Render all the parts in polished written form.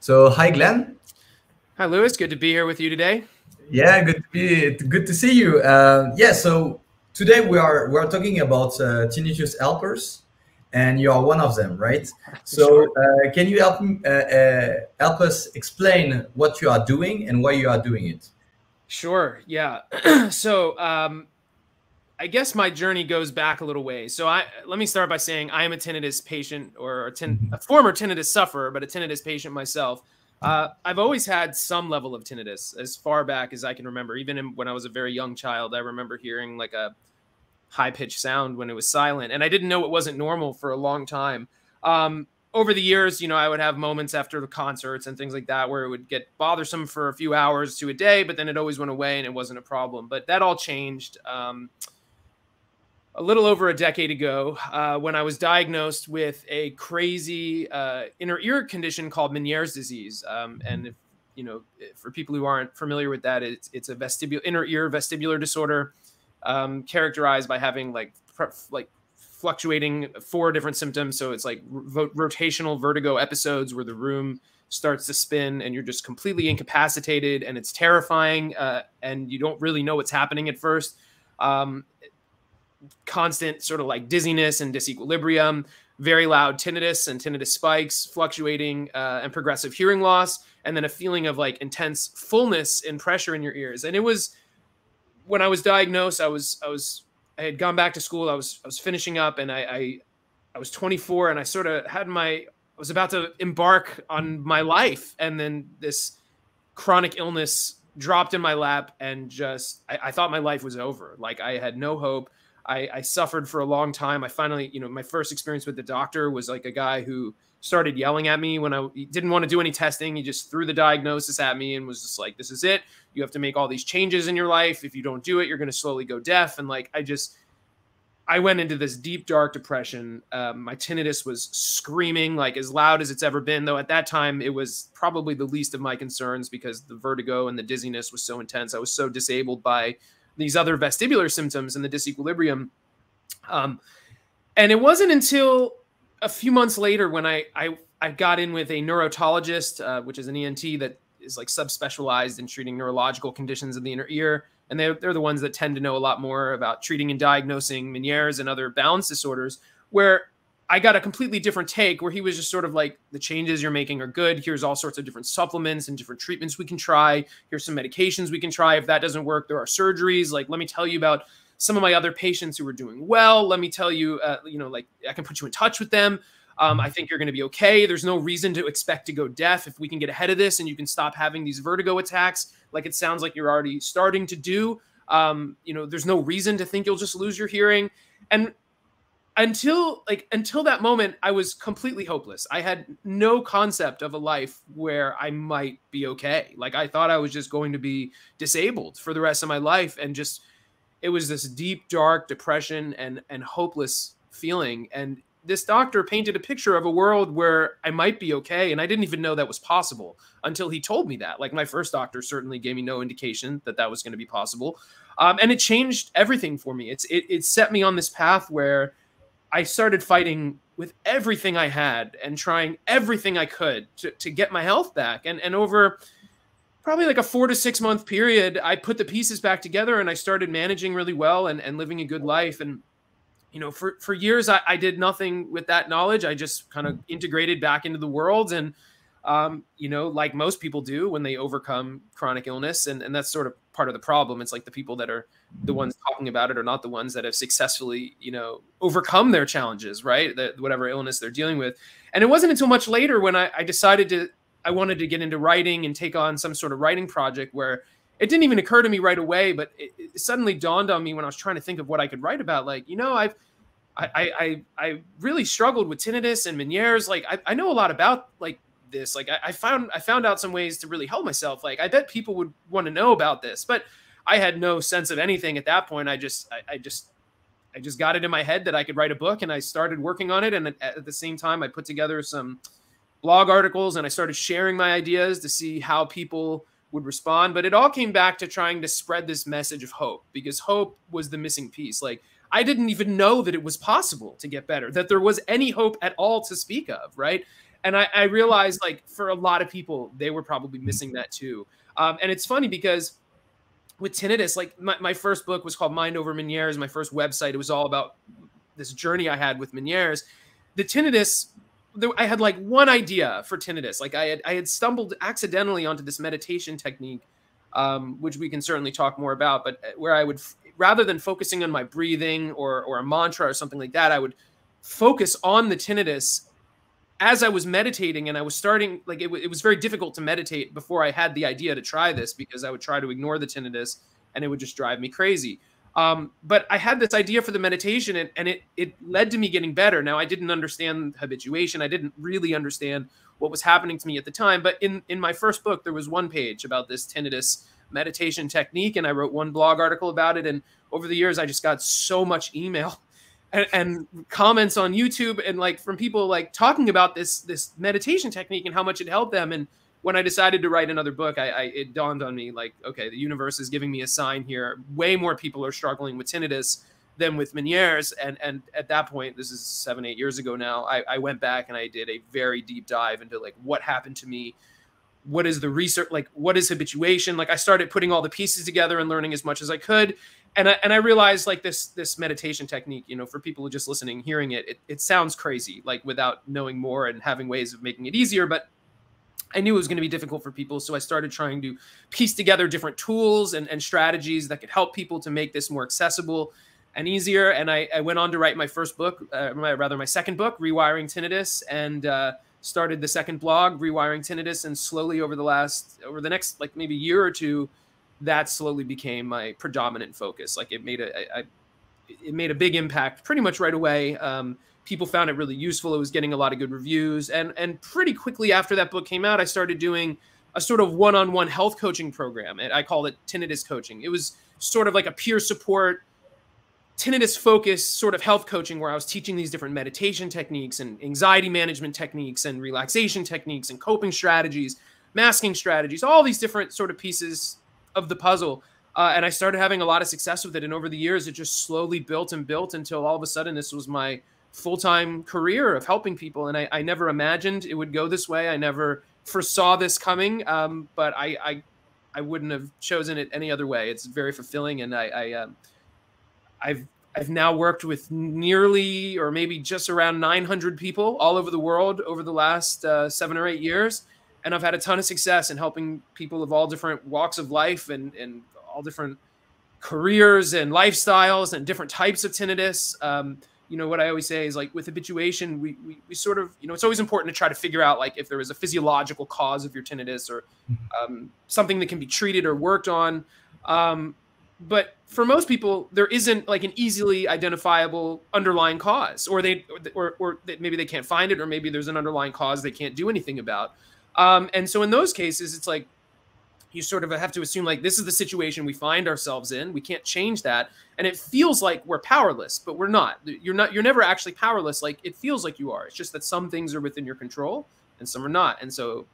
So hi Glenn. Hi, Louis. Good to be here with you today. Yeah, good to see you. So today we are talking about tinnitus helpers, and you are one of them, right? Sure. So can you help us explain what you are doing and why you are doing it? Sure. Yeah. I guess my journey goes back a little ways. Let me start by saying I am a tinnitus patient or a former tinnitus sufferer, but a tinnitus patient myself. I've always had some level of tinnitus as far back as I can remember. When I was a very young child, I remember hearing like a high pitched sound when it was silent. And I didn't know it wasn't normal for a long time. Over the years, I would have moments after the concerts and things like that where it would get bothersome for a few hours to a day, but then it always went away and it wasn't a problem. But that all changed a little over a decade ago when I was diagnosed with a crazy inner ear condition called Meniere's disease. And if, for people who aren't familiar with that, it's a inner ear vestibular disorder characterized by having like fluctuating 4 different symptoms. So it's like rotational vertigo episodes where the room starts to spin and you're just completely incapacitated, and it's terrifying, and you don't really know what's happening at first. Constant sort of like dizziness and disequilibrium, very loud tinnitus and tinnitus spikes, fluctuating and progressive hearing loss, and then a feeling of like intense fullness and pressure in your ears. And it was, when I was diagnosed, I had gone back to school. I was finishing up, and I was 24, and I sort of I was about to embark on my life, and then this chronic illness dropped in my lap, and I thought my life was over. Like I had no hope. I suffered for a long time. I finally, my first experience with the doctor was like a guy who started yelling at me when he didn't want to do any testing. He just threw the diagnosis at me and was just like, this is it. You have to make all these changes in your life. If you don't do it, you're going to slowly go deaf. And like, I went into this deep, dark depression. My tinnitus was screaming, like as loud as it's ever been, though at that time it was probably the least of my concerns because the vertigo and the dizziness was so intense. I was so disabled by these other vestibular symptoms and the disequilibrium. And it wasn't until a few months later when I got in with a neurotologist, which is an ENT that is like subspecialized in treating neurological conditions in the inner ear. And they're the ones that tend to know a lot more about treating and diagnosing Meniere's and other balance disorders, where I got a completely different take, where he was just sort of like, the changes you're making are good. Here's all sorts of different supplements and different treatments we can try. Here's some medications we can try. If that doesn't work, there are surgeries. Like, let me tell you about some of my other patients who are doing well. Let me tell you, like I can put you in touch with them. I think you're going to be okay. There's no reason to expect to go deaf if we can get ahead of this and you can stop having these vertigo attacks like it sounds like you're already starting to do. There's no reason to think you'll just lose your hearing. And until that moment, I was completely hopeless. I had no concept of a life where I might be okay. Like I thought I was just going to be disabled for the rest of my life. And just, it was this deep, dark depression and hopeless feeling. And this doctor painted a picture of a world where I might be okay. And I didn't even know that was possible until he told me that. Like my first doctor certainly gave me no indication that that was going to be possible. And it changed everything for me. It set me on this path where I started fighting with everything I had and trying everything I could to get my health back. And over probably like a 4 to 6 month period, I put the pieces back together and I started managing really well and living a good life. And, for years, I did nothing with that knowledge. I just kind of integrated back into the world. And, like most people do when they overcome chronic illness. And that's sort of part of the problem. It's like the people that are the ones talking about it are not the ones that have successfully, overcome their challenges, right? Whatever illness they're dealing with. And it wasn't until much later when I decided I wanted to get into writing and take on some sort of writing project where it didn't even occur to me right away, but it suddenly dawned on me when I was trying to think of what I could write about. Like, I really struggled with tinnitus and Meniere's. Like, I know a lot about like this. Like I found out some ways to really help myself. Like I bet people would want to know about this, but I had no sense of anything at that point. I just got it in my head that I could write a book, and I started working on it. And at the same time, I put together some blog articles and I started sharing my ideas to see how people would respond. But it all came back to trying to spread this message of hope, because hope was the missing piece. Like I didn't even know that it was possible to get better, that there was any hope at all to speak of, right? And I realized, like, for a lot of people, they were probably missing that too. And it's funny because with tinnitus, like my first book was called Mind Over Meniere's, my first website. It was all about this journey I had with Meniere's. The tinnitus, I had like one idea for tinnitus. Like I had stumbled accidentally onto this meditation technique, which we can certainly talk more about, but where I would, rather than focusing on my breathing or a mantra or something like that, I would focus on the tinnitus as I was meditating. And I was starting, like, it was very difficult to meditate before I had the idea to try this, because I would try to ignore the tinnitus and it would just drive me crazy. But I had this idea for the meditation, and it led to me getting better. Now, I didn't understand habituation. I didn't really understand what was happening to me at the time. But in my first book, there was one page about this tinnitus meditation technique, and I wrote one blog article about it. And over the years, I just got so much email and comments on YouTube, and like from people like talking about this meditation technique and how much it helped them. And when I decided to write another book, it dawned on me, like, okay, the universe is giving me a sign here. Way more people are struggling with tinnitus than with Meniere's. And at that point, this is 7-8 years ago now, I went back and I did a very deep dive into like what happened to me. What is the research? Like, what is habituation? Like, I started putting all the pieces together and learning as much as I could. And I realized, like, this meditation technique, you know, for people who are just listening, hearing it sounds crazy, like, without knowing more and having ways of making it easier. But I knew it was going to be difficult for people. So I started trying to piece together different tools and strategies that could help people to make this more accessible and easier. And I went on to write my first book, my second book, Rewiring Tinnitus, and started the second blog, Rewiring Tinnitus. And slowly over the next, like, maybe year or two, that slowly became my predominant focus. Like, it made a big impact pretty much right away. People found it really useful. It was getting a lot of good reviews. And pretty quickly after that book came out, I started doing a sort of one-on-one health coaching program. And I called it Tinnitus Coaching. It was sort of like a peer support, tinnitus-focused sort of health coaching, where I was teaching these different meditation techniques and anxiety management techniques and relaxation techniques and coping strategies, masking strategies, all these different sort of pieces of the puzzle. And I started having a lot of success with it. And over the years, it just slowly built and built until all of a sudden this was my full-time career of helping people. And I never imagined it would go this way. I never foresaw this coming, but I wouldn't have chosen it any other way. It's very fulfilling. And I've now worked with nearly, or maybe just around 900 people all over the world over the last 7 or 8 years. And I've had a ton of success in helping people of all different walks of life and all different careers and lifestyles and different types of tinnitus. You know, what I always say is, like, with habituation, we sort of, you know, it's always important to try to figure out, like, if there is a physiological cause of your tinnitus or something that can be treated or worked on. But for most people, there isn't like an easily identifiable underlying cause, or maybe they can't find it, or maybe there's an underlying cause they can't do anything about. And so in those cases, it's like, you sort of have to assume, like, this is the situation we find ourselves in. We can't change that. And it feels like we're powerless, but we're not. You're never actually powerless. Like, it feels like you are. It's just that some things are within your control and some are not. And so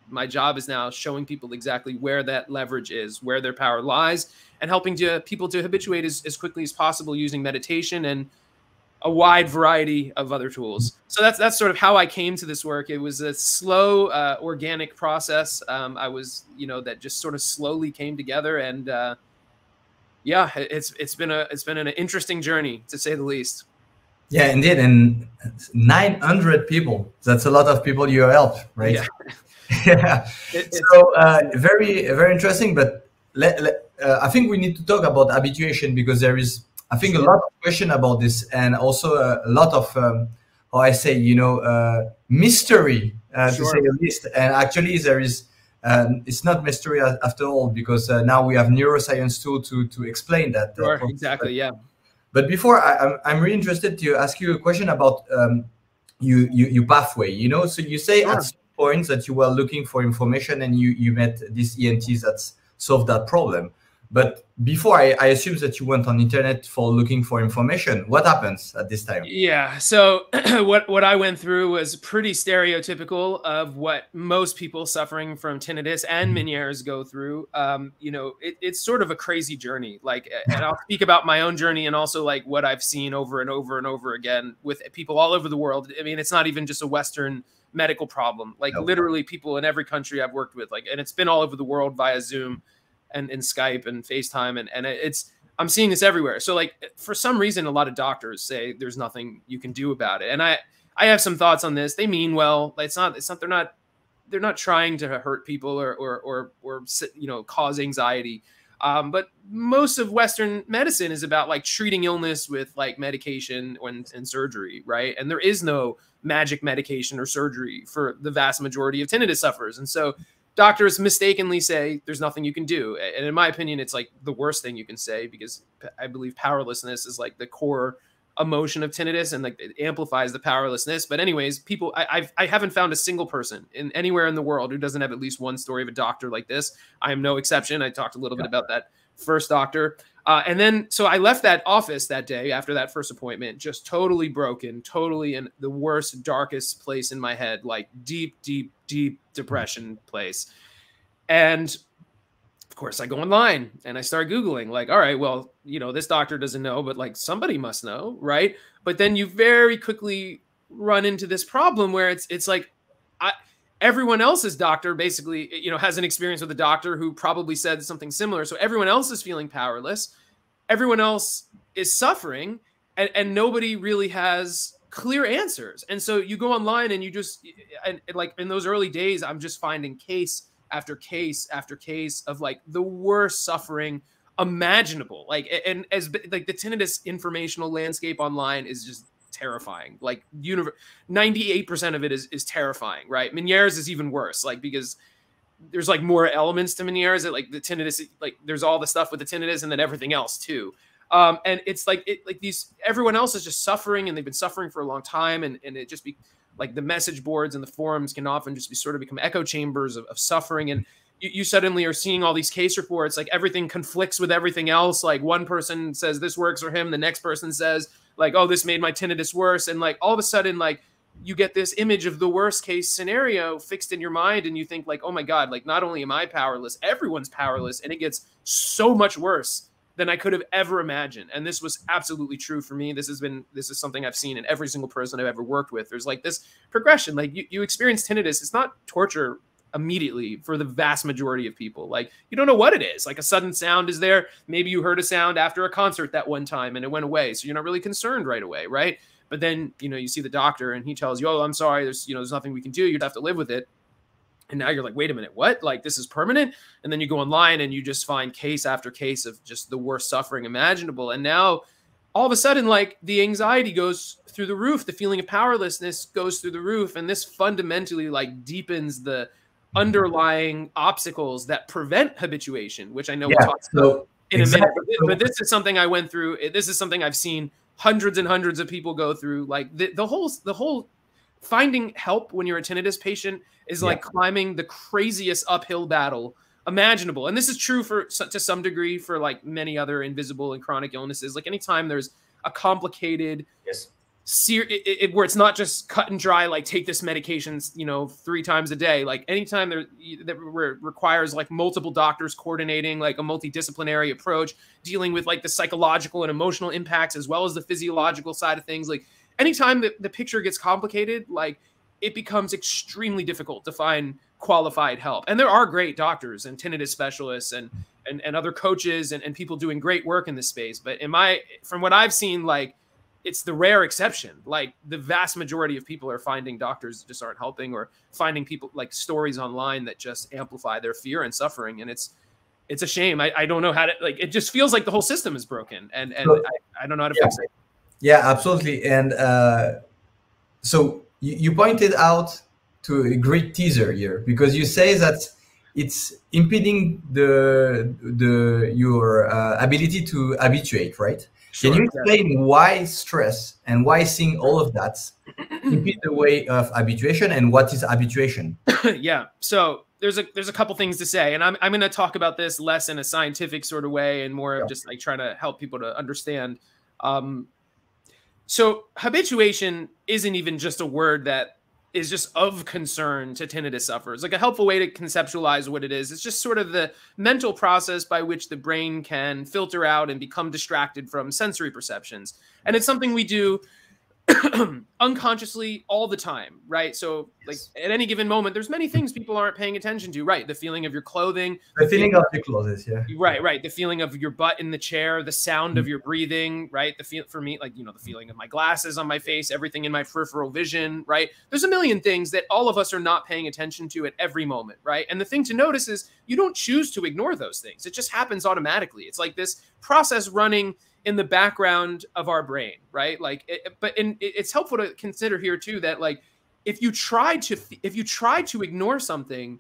my job is now showing people exactly where that leverage is, where their power lies, and helping people to habituate as quickly as possible using meditation and a wide variety of other tools. So that's sort of how I came to this work. It was a slow, organic process. That just sort of slowly came together, and yeah, it's been an interesting journey, to say the least. Yeah, indeed. And 900 people, that's a lot of people you help, right? Yeah. Yeah. So very, very interesting. But I think we need to talk about habituation, because there is, I think, a lot of question about this, and also a lot of, mystery, to say the least. And actually, there is, it's not mystery after all, because now we have neuroscience tool to explain that. Sure, exactly, yeah. But before, I'm really interested to ask you a question about your pathway. You know, so you say at some point that you were looking for information, and you met these ENTs that solved that problem. But before, I assume that you went on internet for looking for information. What happens at this time? Yeah. So what I went through was pretty stereotypical of what most people suffering from tinnitus and Meniere's go through. It's sort of a crazy journey. Like, and I'll speak about my own journey, and also like what I've seen over and over and over again with people all over the world. I mean, it's not even just a Western medical problem. Like No. literally people in every country I've worked with, like, and it's been all over the world via Zoom and Skype and FaceTime. And I'm seeing this everywhere. So like for some reason, a lot of doctors say there's nothing you can do about it. And I have some thoughts on this. They mean well. It's not, they're not trying to hurt people or you know, cause anxiety. But most of Western medicine is about like treating illness with like medication and surgery, right? And there is no magic medication or surgery for the vast majority of tinnitus sufferers. And so doctors mistakenly say there's nothing you can do. And in my opinion, it's like the worst thing you can say, because I believe powerlessness is like the core emotion of tinnitus, and like it amplifies the powerlessness. But anyways, people, I haven't found a single person in anywhere in the world who doesn't have at least one story of a doctor like this. I am no exception. I talked a little bit about that first doctor. And then, so I left that office that day after that first appointment, just totally broken, totally in the worst, darkest place in my head, like deep, deep, deep depression place. And of course I go online and I start Googling like, all right, well, you know, this doctor doesn't know, but like somebody must know. Right. But then you very quickly run into this problem where it's like, everyone else's doctor basically, you know, has an experience with a doctor who probably said something similar. So everyone else is feeling powerless. Everyone else is suffering, and nobody really has clear answers. And so you go online and you just, and like in those early days, I'm just finding case after case after case of like the worst suffering imaginable. Like, and as like the tinnitus informational landscape online is just terrifying. Like 98% of it is terrifying, right? Meniere's is even worse, like, because there's like more elements to Meniere's. That like the tinnitus, like there's all the stuff with the tinnitus and then everything else too. And it's like, everyone else is just suffering, and they've been suffering for a long time. And it just be like the message boards and the forums can often just be sort of become echo chambers of suffering. And you suddenly are seeing all these case reports, like everything conflicts with everything else. Like one person says this works for him. The next person says like, oh, this made my tinnitus worse. And like all of a sudden, like you get this image of the worst case scenario fixed in your mind. And you think like, oh my God, like not only am I powerless, everyone's powerless. And it gets so much worse than I could have ever imagined. And this was absolutely true for me. This is something I've seen in every single person I've ever worked with. There's like this progression, like you experience tinnitus. It's not torture immediately for the vast majority of people. Like you don't know what it is. Like a sudden sound is there. Maybe you heard a sound after a concert that one time and it went away. So you're not really concerned right away. Right. But then, you know, you see the doctor and he tells you, oh, I'm sorry. There's nothing we can do. You'd have to live with it. And now you're like, wait a minute, what? Like this is permanent? And then you go online and you just find case after case of just the worst suffering imaginable. And now all of a sudden, like the anxiety goes through the roof. The feeling of powerlessness goes through the roof. And this fundamentally like deepens the underlying obstacles that prevent habituation, which I know we'll talk about in a minute. But this is something I went through. This is something I've seen hundreds and hundreds of people go through. Like the whole finding help when you're a tinnitus patient is like climbing the craziest uphill battle imaginable. And this is true to some degree for like many other invisible and chronic illnesses. Like anytime there's a complicated, where it's not just cut and dry, like take this medication, you know, 3 times a day. Like anytime that requires like multiple doctors coordinating, like a multidisciplinary approach, dealing with like the psychological and emotional impacts as well as the physiological side of things. Like anytime that the picture gets complicated, like it becomes extremely difficult to find qualified help. And there are great doctors and tinnitus specialists and other coaches and people doing great work in this space. But from what I've seen, like it's the rare exception. Like the vast majority of people are finding doctors just aren't helping, or finding people like stories online that just amplify their fear and suffering. And it's a shame. I don't know how to, like, it just feels like the whole system is broken, and I don't know how to fix it. Yeah, absolutely. And so you pointed out to a great teaser here, because you say that it's impeding your ability to habituate, right? Sure, can you explain why stress and why seeing all of that impede the way of habituation, and what is habituation? Yeah. So there's a couple things to say, and I'm going to talk about this less in a scientific sort of way and more of just like trying to help people to understand. So habituation isn't even just a word that is just of concern to tinnitus sufferers. Like a helpful way to conceptualize what it is, it's just sort of the mental process by which the brain can filter out and become distracted from sensory perceptions. And it's something we do unconsciously all the time, right? So like at any given moment, there's many things people aren't paying attention to, right? The feeling of your clothing, The feeling of the clothes, yeah. Right. The feeling of your butt in the chair, the sound of your breathing, right? The feel for me, like, you know, the feeling of my glasses on my face, everything in my peripheral vision, right? There's a million things that all of us are not paying attention to at every moment, right? And the thing to notice is you don't choose to ignore those things. It just happens automatically. It's like this process running in the background of our brain, right? Like, it's helpful to consider here too, that like, if you try to ignore something,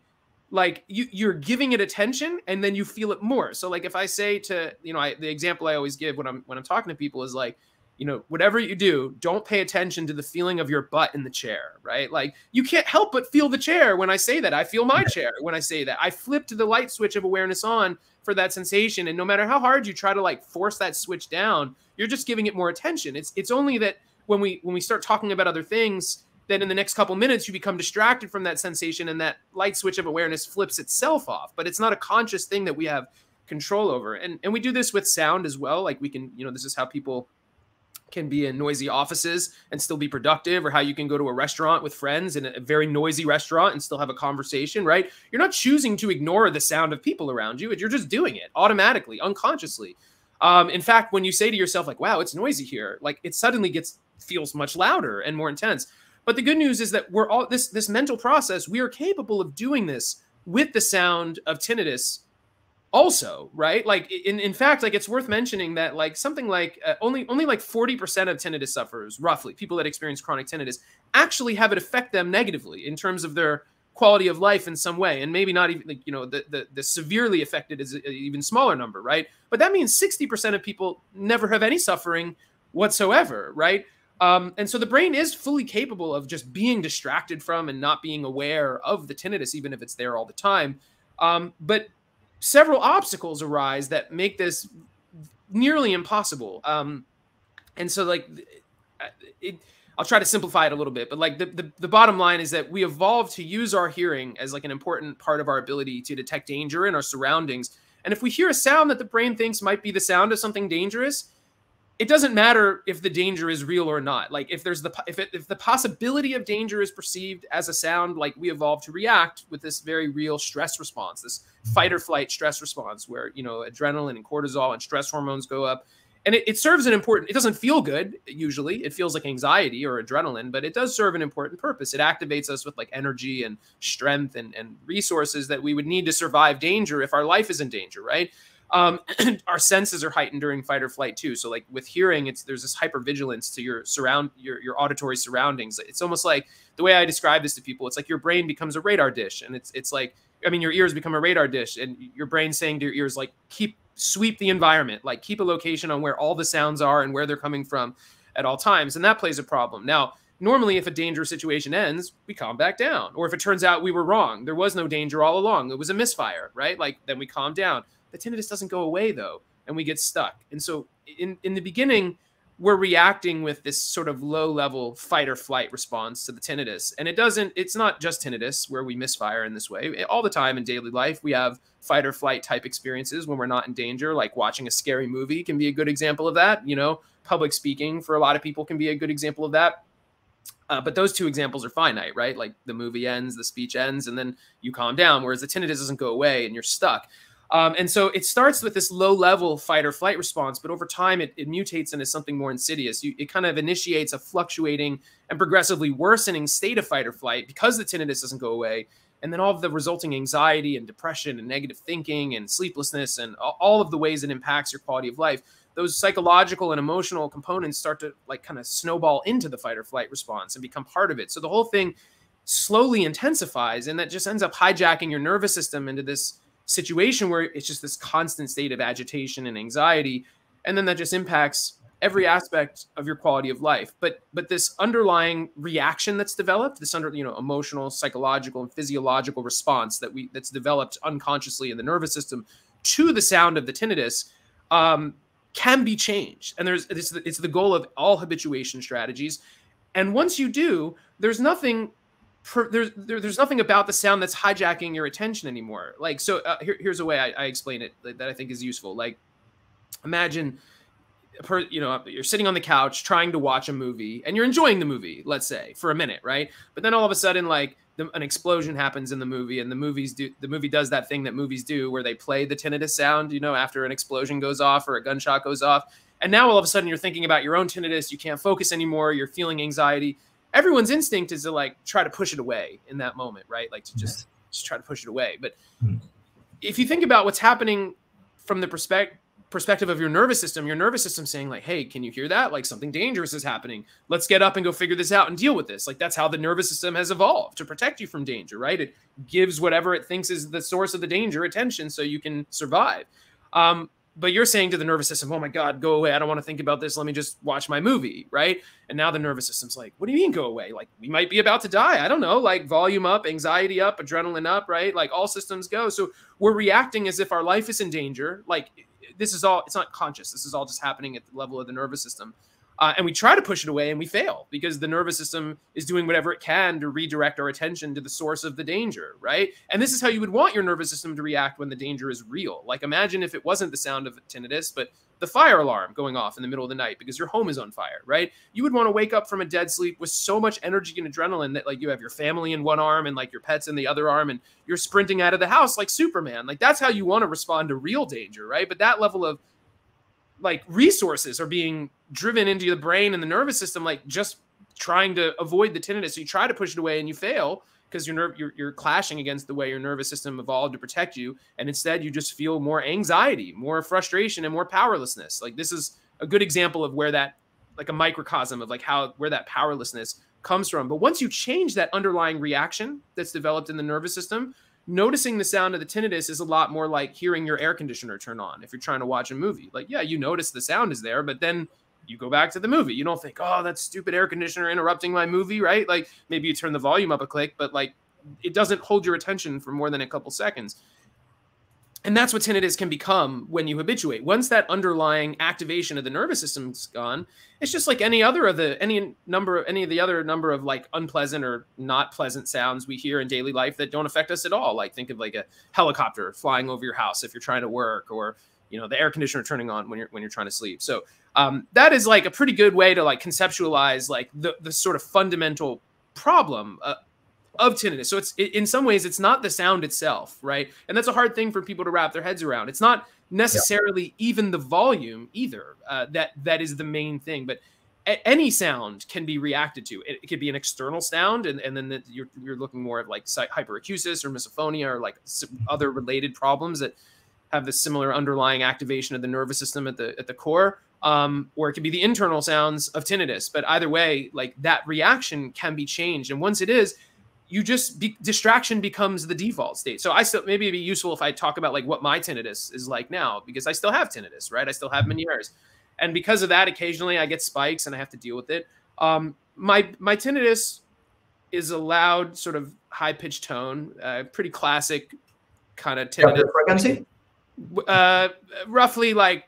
like you're giving it attention and then you feel it more. So like if I say to, you know, the example I always give when I'm talking to people is like, you know, whatever you do, don't pay attention to the feeling of your butt in the chair, right? Like you can't help but feel the chair when I say that. I feel my chair when I say that. I flipped the light switch of awareness on for that sensation. And no matter how hard you try to like force that switch down, you're just giving it more attention. It's only that when we start talking about other things, then in the next couple minutes, you become distracted from that sensation and that light switch of awareness flips itself off. But it's not a conscious thing that we have control over. And we do this with sound as well. Like we can, you know, this is how people can be in noisy offices and still be productive, or how you can go to a restaurant with friends in a very noisy restaurant and still have a conversation, right? You're not choosing to ignore the sound of people around you. You're just doing it automatically, unconsciously. In fact, when you say to yourself, like, wow, it's noisy here, like it suddenly feels much louder and more intense. But the good news is that we're all this mental process, we are capable of doing this with the sound of tinnitus also, right? Like in fact, like it's worth mentioning that like something like only like 40% of tinnitus sufferers, roughly, people that experience chronic tinnitus, actually have it affect them negatively in terms of their quality of life in some way. And maybe not even, like, you know, the severely affected is an even smaller number, right? But that means 60% of people never have any suffering whatsoever, right? And so the brain is fully capable of just being distracted from and not being aware of the tinnitus, even if it's there all the time. But several obstacles arise that make this nearly impossible. And so like, I'll try to simplify it a little bit, but like the bottom line is that we evolved to use our hearing as like an important part of our ability to detect danger in our surroundings. And if we hear a sound that the brain thinks might be the sound of something dangerous, it doesn't matter if the danger is real or not. Like if there's if the possibility of danger is perceived as a sound, like we evolved to react with this very real stress response, this fight or flight stress response, where, you know, adrenaline and cortisol and stress hormones go up. And it serves an important, it doesn't feel good usually. It feels like anxiety or adrenaline, but it does serve an important purpose. It activates us with like energy and strength and resources that we would need to survive danger if our life is in danger, right? Our senses are heightened during fight or flight too. So like with hearing, there's this hypervigilance to your auditory surroundings. It's almost like, the way I describe this to people, it's like your brain becomes a radar dish, and it's like, I mean, your ears become a radar dish, and your brain saying to your ears, like, sweep the environment, like keep a location on where all the sounds are and where they're coming from at all times. And that plays a problem. Now, normally, if a dangerous situation ends, we calm back down. Or if it turns out we were wrong, there was no danger all along, it was a misfire, right? Like then we calm down. The tinnitus doesn't go away though, and we get stuck. And so in the beginning, we're reacting with this sort of low level fight or flight response to the tinnitus. And it's not just tinnitus where we misfire in this way. All the time in daily life, we have fight or flight type experiences when we're not in danger, like watching a scary movie can be a good example of that. You know, public speaking for a lot of people can be a good example of that. But those two examples are finite, right? Like the movie ends, the speech ends, and then you calm down, whereas the tinnitus doesn't go away and you're stuck. And so it starts with this low level fight or flight response, but over time it mutates into something more insidious. It kind of initiates a fluctuating and progressively worsening state of fight or flight because the tinnitus doesn't go away. And then all of the resulting anxiety and depression and negative thinking and sleeplessness and all of the ways it impacts your quality of life, those psychological and emotional components start to like kind of snowball into the fight or flight response and become part of it. So the whole thing slowly intensifies, and that just ends up hijacking your nervous system into this situation where it's just this constant state of agitation and anxiety. And then that just impacts every aspect of your quality of life. But this underlying reaction that's developed, this emotional, psychological, and physiological response that's developed unconsciously in the nervous system to the sound of the tinnitus can be changed. And it's the goal of all habituation strategies. And once you do, there's nothing about the sound that's hijacking your attention anymore. Like, so here's a way I explain it that I think is useful. Like, imagine you're sitting on the couch trying to watch a movie and you're enjoying the movie, let's say, for a minute, right? But then all of a sudden, like an explosion happens in the movie, and the movie does that thing that movies do where they play the tinnitus sound, after an explosion goes off or a gunshot goes off. And now all of a sudden you're thinking about your own tinnitus. You can't focus anymore. You're feeling anxiety. Everyone's instinct is to like try to push it away in that moment, right? Like to just try to push it away. But if you think about what's happening from the perspective of your nervous system saying like, hey, can you hear that? Like something dangerous is happening. Let's get up and go figure this out and deal with this. Like that's how the nervous system has evolved, to protect you from danger, right? It gives whatever it thinks is the source of the danger attention so you can survive. But you're saying to the nervous system, oh my God, go away. I don't want to think about this. Let me just watch my movie, right? And now the nervous system's like, what do you mean go away? Like we might be about to die. I don't know, like volume up, anxiety up, adrenaline up, right? Like all systems go. So we're reacting as if our life is in danger. Like this is all, it's not conscious. This is all just happening at the level of the nervous system. And we try to push it away and we fail because the nervous system is doing whatever it can to redirect our attention to the source of the danger, right? And this is how you would want your nervous system to react when the danger is real. Like imagine if it wasn't the sound of tinnitus, but the fire alarm going off in the middle of the night because your home is on fire, right? You would want to wake up from a dead sleep with so much energy and adrenaline that like you have your family in one arm and like your pets in the other arm and you're sprinting out of the house like Superman. Like that's how you want to respond to real danger, right? But that level of like resources are being driven into the brain and the nervous system, like just trying to avoid the tinnitus. So you try to push it away and you fail because you're clashing against the way your nervous system evolved to protect you. And instead you just feel more anxiety, more frustration, and more powerlessness. Like this is a good example of where that, like a microcosm of like where that powerlessness comes from. But once you change that underlying reaction that's developed in the nervous system, noticing the sound of the tinnitus is a lot more like hearing your air conditioner turn on if you're trying to watch a movie. Like, yeah, you notice the sound is there, but then you go back to the movie. You don't think, oh, that stupid air conditioner interrupting my movie, right? Like maybe you turn the volume up a click, but like it doesn't hold your attention for more than a couple seconds. And that's what tinnitus can become when you habituate. Once that underlying activation of the nervous system's gone, it's just like any of the other number of like unpleasant or not pleasant sounds we hear in daily life that don't affect us at all. Like think of like a helicopter flying over your house if you're trying to work, or the air conditioner turning on when you're trying to sleep. So that is like a pretty good way to like conceptualize like the sort of fundamental problem of tinnitus. So in some ways, it's not the sound itself, right? And that's a hard thing for people to wrap their heads around. It's not necessarily even the volume either. That is the main thing. But any sound can be reacted to. It could be an external sound, and then you're looking more at like hyperacusis or misophonia or like other related problems that have the similar underlying activation of the nervous system at the core. Or it could be the internal sounds of tinnitus. But either way, like that reaction can be changed. And once it is, distraction becomes the default state. So maybe it'd be useful if I talk about like what my tinnitus is like now, because I still have tinnitus, right? I still have Meniere's. And because of that, occasionally I get spikes and I have to deal with it. My tinnitus is a loud sort of high pitched tone, pretty classic kind of tinnitus. Frequency? Roughly like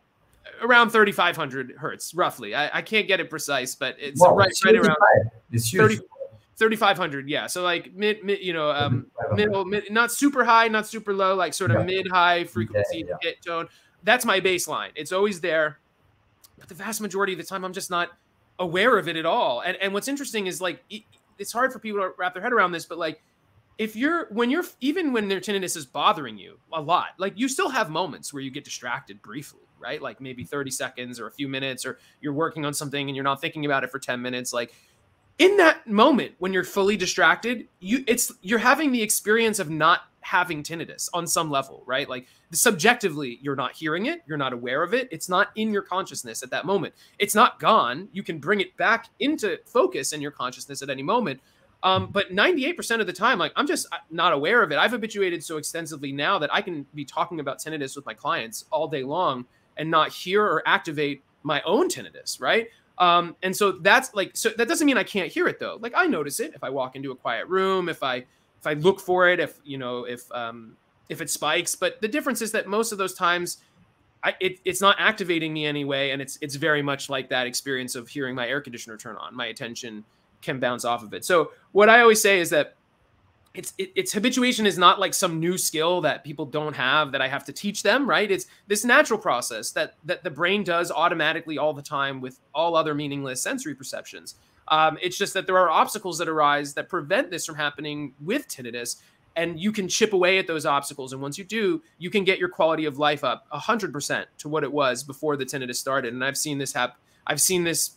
around 3,500 hertz, roughly. I can't get it precise, but it's right around it's huge. 3,500, yeah. So like middle, not super high, not super low, like sort of mid-high frequency hit tone. That's my baseline. It's always there, but the vast majority of the time, I'm just not aware of it at all. And what's interesting is like it's hard for people to wrap their head around this, but like even when their tinnitus is bothering you a lot, like you still have moments where you get distracted briefly, right? Like maybe 30 seconds or a few minutes, or you're working on something and you're not thinking about it for 10 minutes, like. In that moment, when you're fully distracted, you're having the experience of not having tinnitus on some level, right? Like subjectively, you're not hearing it. You're not aware of it. It's not in your consciousness at that moment. It's not gone. You can bring it back into focus in your consciousness at any moment. But 98% of the time, like I'm just not aware of it. I've habituated so extensively now that I can be talking about tinnitus with my clients all day long and not hear or activate my own tinnitus, right? And so that's like, so that doesn't mean I can't hear it though. Like I notice it if I walk into a quiet room, if I look for it, if it spikes, but the difference is that most of those times it's not activating me anyway. And it's very much like that experience of hearing my air conditioner turn on. My attention can bounce off of it. So what I always say is that it's habituation is not like some new skill that people don't have that I have to teach them, right? It's this natural process that the brain does automatically all the time with all other meaningless sensory perceptions. It's just that there are obstacles that arise that prevent this from happening with tinnitus, and you can chip away at those obstacles. And once you do, you can get your quality of life up 100% to what it was before the tinnitus started. And I've seen this happen. I've seen this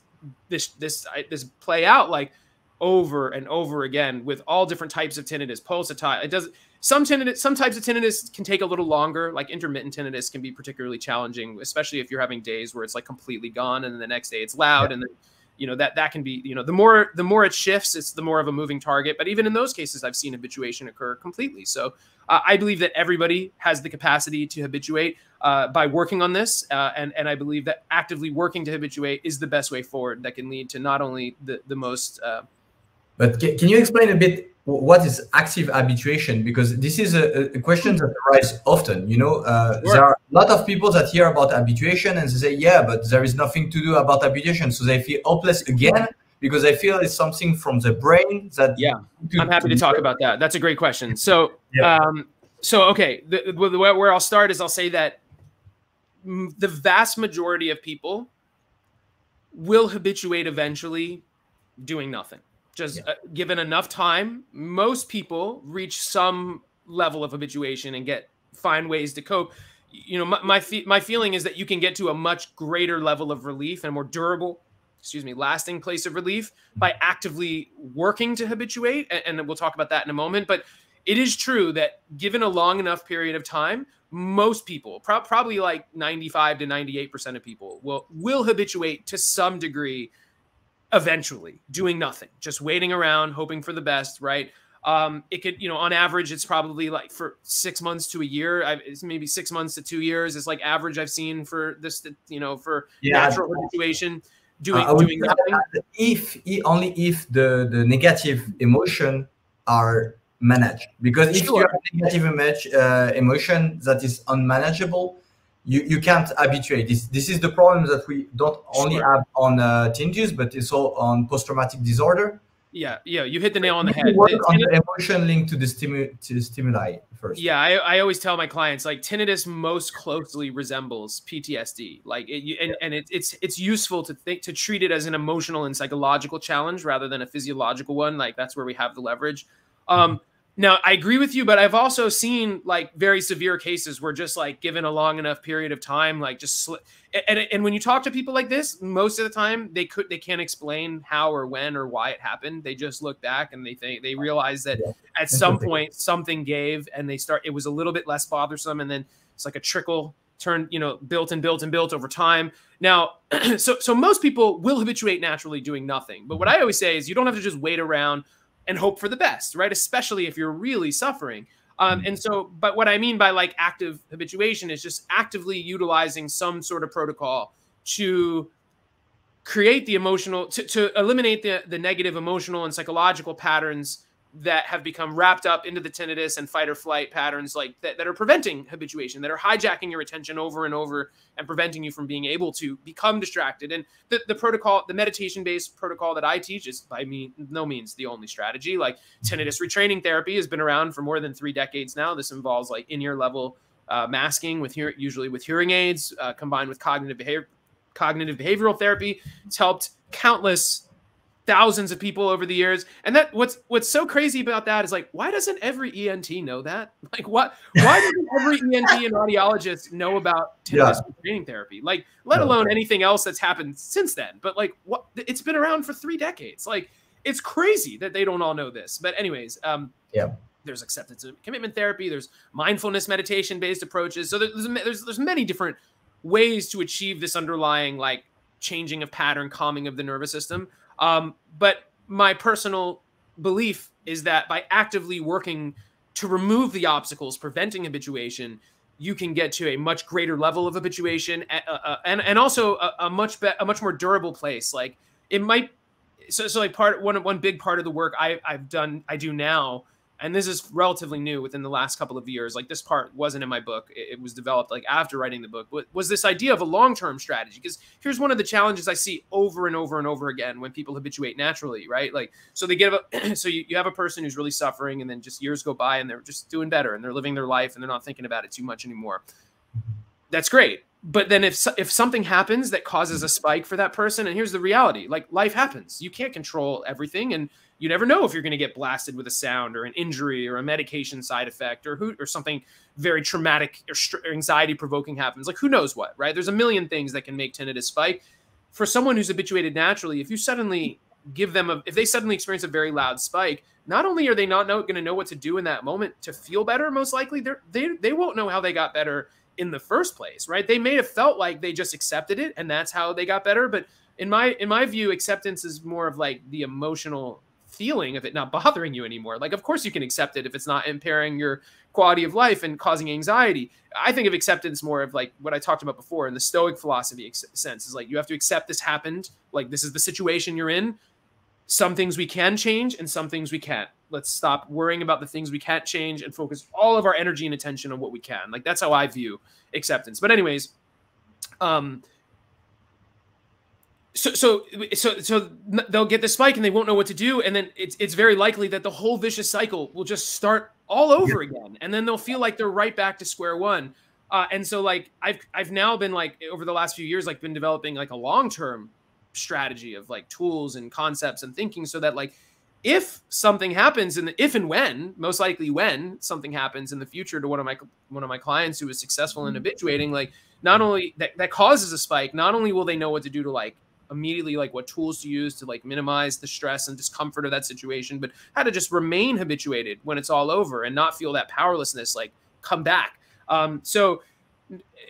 play out like over and over again with all different types of tinnitus, pulsatile. It does some types of tinnitus can take a little longer, like intermittent tinnitus can be particularly challenging, especially if you're having days where it's like completely gone and then the next day it's loud. Yeah. And then, you know, that can be, you know, the more it shifts, it's the more of a moving target. But even in those cases, I've seen habituation occur completely. So I believe that everybody has the capacity to habituate by working on this. And I believe that actively working to habituate is the best way forward that can lead to not only the most but can you explain a bit what is active habituation? Because this is a question that arises often. You know, there are a lot of people that hear about habituation and they say, yeah, but there is nothing to do about habituation. So they feel hopeless again because they feel it's something from the brain that. Yeah, I'm happy to talk about that. That's a great question. So, okay, where I'll start is I'll say that the vast majority of people will habituate eventually doing nothing. Just given enough time, most people reach some level of habituation and find ways to cope. You know, my feeling is that you can get to a much greater level of relief and more durable, lasting place of relief by actively working to habituate. And we'll talk about that in a moment. But it is true that given a long enough period of time, most people, probably like 95 to 98% of people will habituate to some degree eventually, doing nothing, just waiting around, hoping for the best, right? It could, you know, on average, it's probably like for 6 months to a year. It's maybe 6 months to 2 years. It's like average I've seen for this, you know, for natural habituation, doing nothing. Only if the negative emotion are managed. Because if you have a negative emotion that is unmanageable, you can't habituate. This is the problem that we don't only have on tinnitus, but it's all on post-traumatic disorder. Yeah, you hit the nail on the head. Work on the emotion linked to the stimuli first. Yeah, I always tell my clients, like, tinnitus most closely resembles PTSD. Like, it's useful to treat it as an emotional and psychological challenge rather than a physiological one. Like, that's where we have the leverage. Now, I agree with you, but I've also seen like very severe cases where just like given a long enough period of time, like just and when you talk to people like this, most of the time they can't explain how or when or why it happened. They just look back and they realize that at some point something gave and it was a little bit less bothersome, and then it's like a trickle turned, you know, built over time. Now, so most people will habituate naturally doing nothing. But what I always say is you don't have to just wait around and hope for the best, right? Especially if you're really suffering. And so, but what I mean by like active habituation is just actively utilizing some sort of protocol to create the emotional, to eliminate the negative emotional and psychological patterns that have become wrapped up into the tinnitus and fight or flight patterns like that are preventing habituation, that are hijacking your attention over and over and preventing you from being able to become distracted. And the protocol, the meditation-based protocol that I teach is by no means the only strategy. Like tinnitus retraining therapy has been around for more than 3 decades now. This involves like in-ear level masking usually with hearing aids combined with cognitive behavioral therapy. It's helped countless thousands of people over the years. And that what's so crazy about that is like, why doesn't every ENT know that? Like why doesn't every ENT and audiologist know about tinnitus training therapy? Like, let alone anything else that's happened since then. But like it's been around for 3 decades. Like, it's crazy that they don't all know this. But anyways, there's acceptance and commitment therapy, there's mindfulness meditation based approaches. So there's many different ways to achieve this underlying like changing of pattern, calming of the nervous system. But my personal belief is that by actively working to remove the obstacles preventing habituation, you can get to a much greater level of habituation and also a much more durable place. Like it might, so like one big part of the work I do now and this is relatively new within the last couple of years. Like this part wasn't in my book. It was developed like after writing the book, was this idea of a long-term strategy. Because here's one of the challenges I see over and over and over again when people habituate naturally, right? Like, so they get so you have a person who's really suffering, and then just years go by and they're just doing better and they're living their life and they're not thinking about it too much anymore. That's great. But then if something happens that causes a spike for that person, and here's the reality, like life happens. You can't control everything, and you never know if you're going to get blasted with a sound or an injury or a medication side effect or something very traumatic or anxiety provoking happens. Like who knows what, right? There's a million things that can make tinnitus spike. For someone who's habituated naturally, if you suddenly give them if they suddenly experience a very loud spike, not only are they not going to know what to do in that moment to feel better, most likely they won't know how they got better in the first place, right? They may have felt like they just accepted it and that's how they got better. But in my view, acceptance is more of like the emotional feeling of it not bothering you anymore. Like, of course you can accept it if it's not impairing your quality of life and causing anxiety. I think of acceptance more of like what I talked about before in the Stoic philosophy sense is like, you have to accept this happened. Like, this is the situation you're in. Some things we can change and some things we can't. Let's stop worrying about the things we can't change and focus all of our energy and attention on what we can. Like, that's how I view acceptance. But anyways, so they'll get the spike and they won't know what to do. And then it's very likely that the whole vicious cycle will just start all over again. And then they'll feel like they're right back to square one. And so like, I've now been like, over the last few years, like been developing like a long-term strategy of like tools and concepts and thinking so that like, if something happens if and when, most likely when something happens in the future to one of my clients who is successful in habituating, like not only that causes a spike, not only will they know what to do to like immediately like what tools to use to like minimize the stress and discomfort of that situation, but how to just remain habituated when it's all over and not feel that powerlessness like come back. So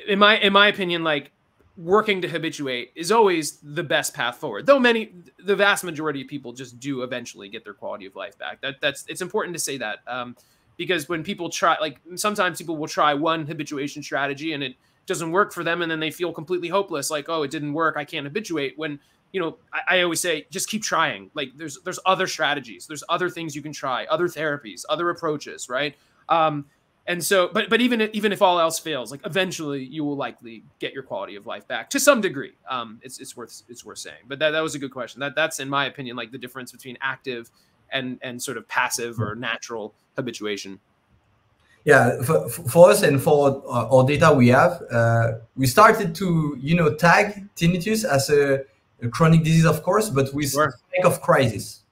in my opinion, like working to habituate is always the best path forward, though the vast majority of people just do eventually get their quality of life back. It's important to say that, because when people try, like sometimes people will try one habituation strategy and it doesn't work for them, and then they feel completely hopeless, like, oh, it didn't work, I can't habituate. When, you know, I always say, just keep trying. Like there's other strategies, there's other things you can try, other therapies, other approaches, right? And so, but even if all else fails, like eventually you will likely get your quality of life back to some degree. It's worth saying. But that was a good question. That's in my opinion like the difference between active and sort of passive or natural habituation. Yeah, for us and for our data we have, we started to tag tinnitus as a chronic disease, of course, but with sake of crisis.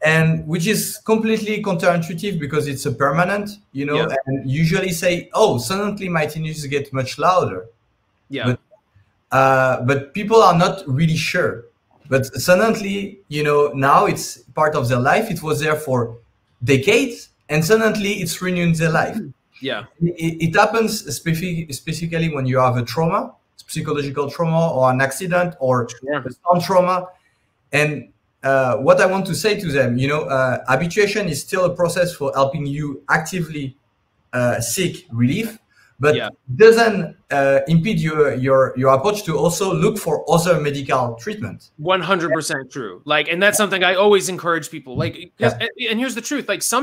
And which is completely counterintuitive because it's a permanent, and usually say, oh, suddenly my tinnitus gets much louder. Yeah. But people are not really sure. But suddenly, now it's part of their life. It was there for decades, and suddenly it's renewing their life. Yeah. It happens specifically when you have a trauma, psychological trauma, or an accident, or a sound trauma. And what I want to say to them, habituation is still a process for helping you actively seek relief, but doesn't impede your approach to also look for other medical treatment. 100% true. Like, and that's something I always encourage people. Like, and here's the truth. Like, so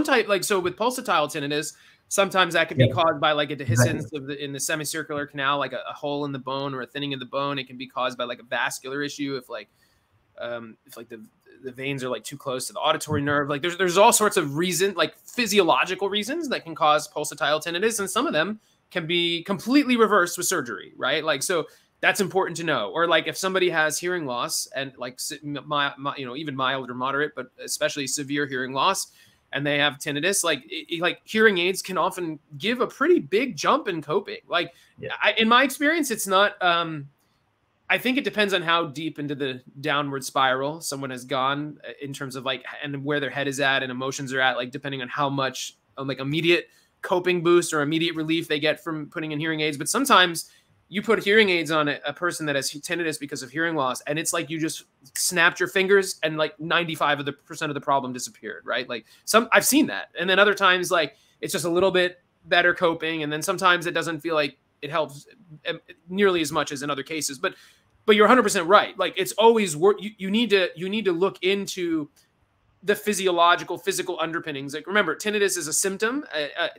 with pulsatile tinnitus, sometimes that could be caused by like a dehiscence in the semicircular canal, like a hole in the bone or a thinning of the bone. It can be caused by like a vascular issue if the veins are like too close to the auditory nerve. Like there's all sorts of reasons, like physiological reasons that can cause pulsatile tinnitus. And some of them can be completely reversed with surgery, right? Like, so that's important to know. Or like if somebody has hearing loss and like, even mild or moderate, but especially severe hearing loss, and they have tinnitus, like hearing aids can often give a pretty big jump in coping. Like in my experience, it's not, I think it depends on how deep into the downward spiral someone has gone in terms of like, and where their head is at and emotions are at, like depending on how much like immediate coping boost or immediate relief they get from putting in hearing aids. But sometimes you put hearing aids on a person that has tinnitus because of hearing loss, and it's like you just snapped your fingers and like 95% of the problem disappeared, right? Like I've seen that. And then other times, like it's just a little bit better coping. And then sometimes it doesn't feel like it helps nearly as much as in other cases. But you're 100% right. Like it's always work. You need to look into the physical underpinnings. Like, remember, tinnitus is a symptom,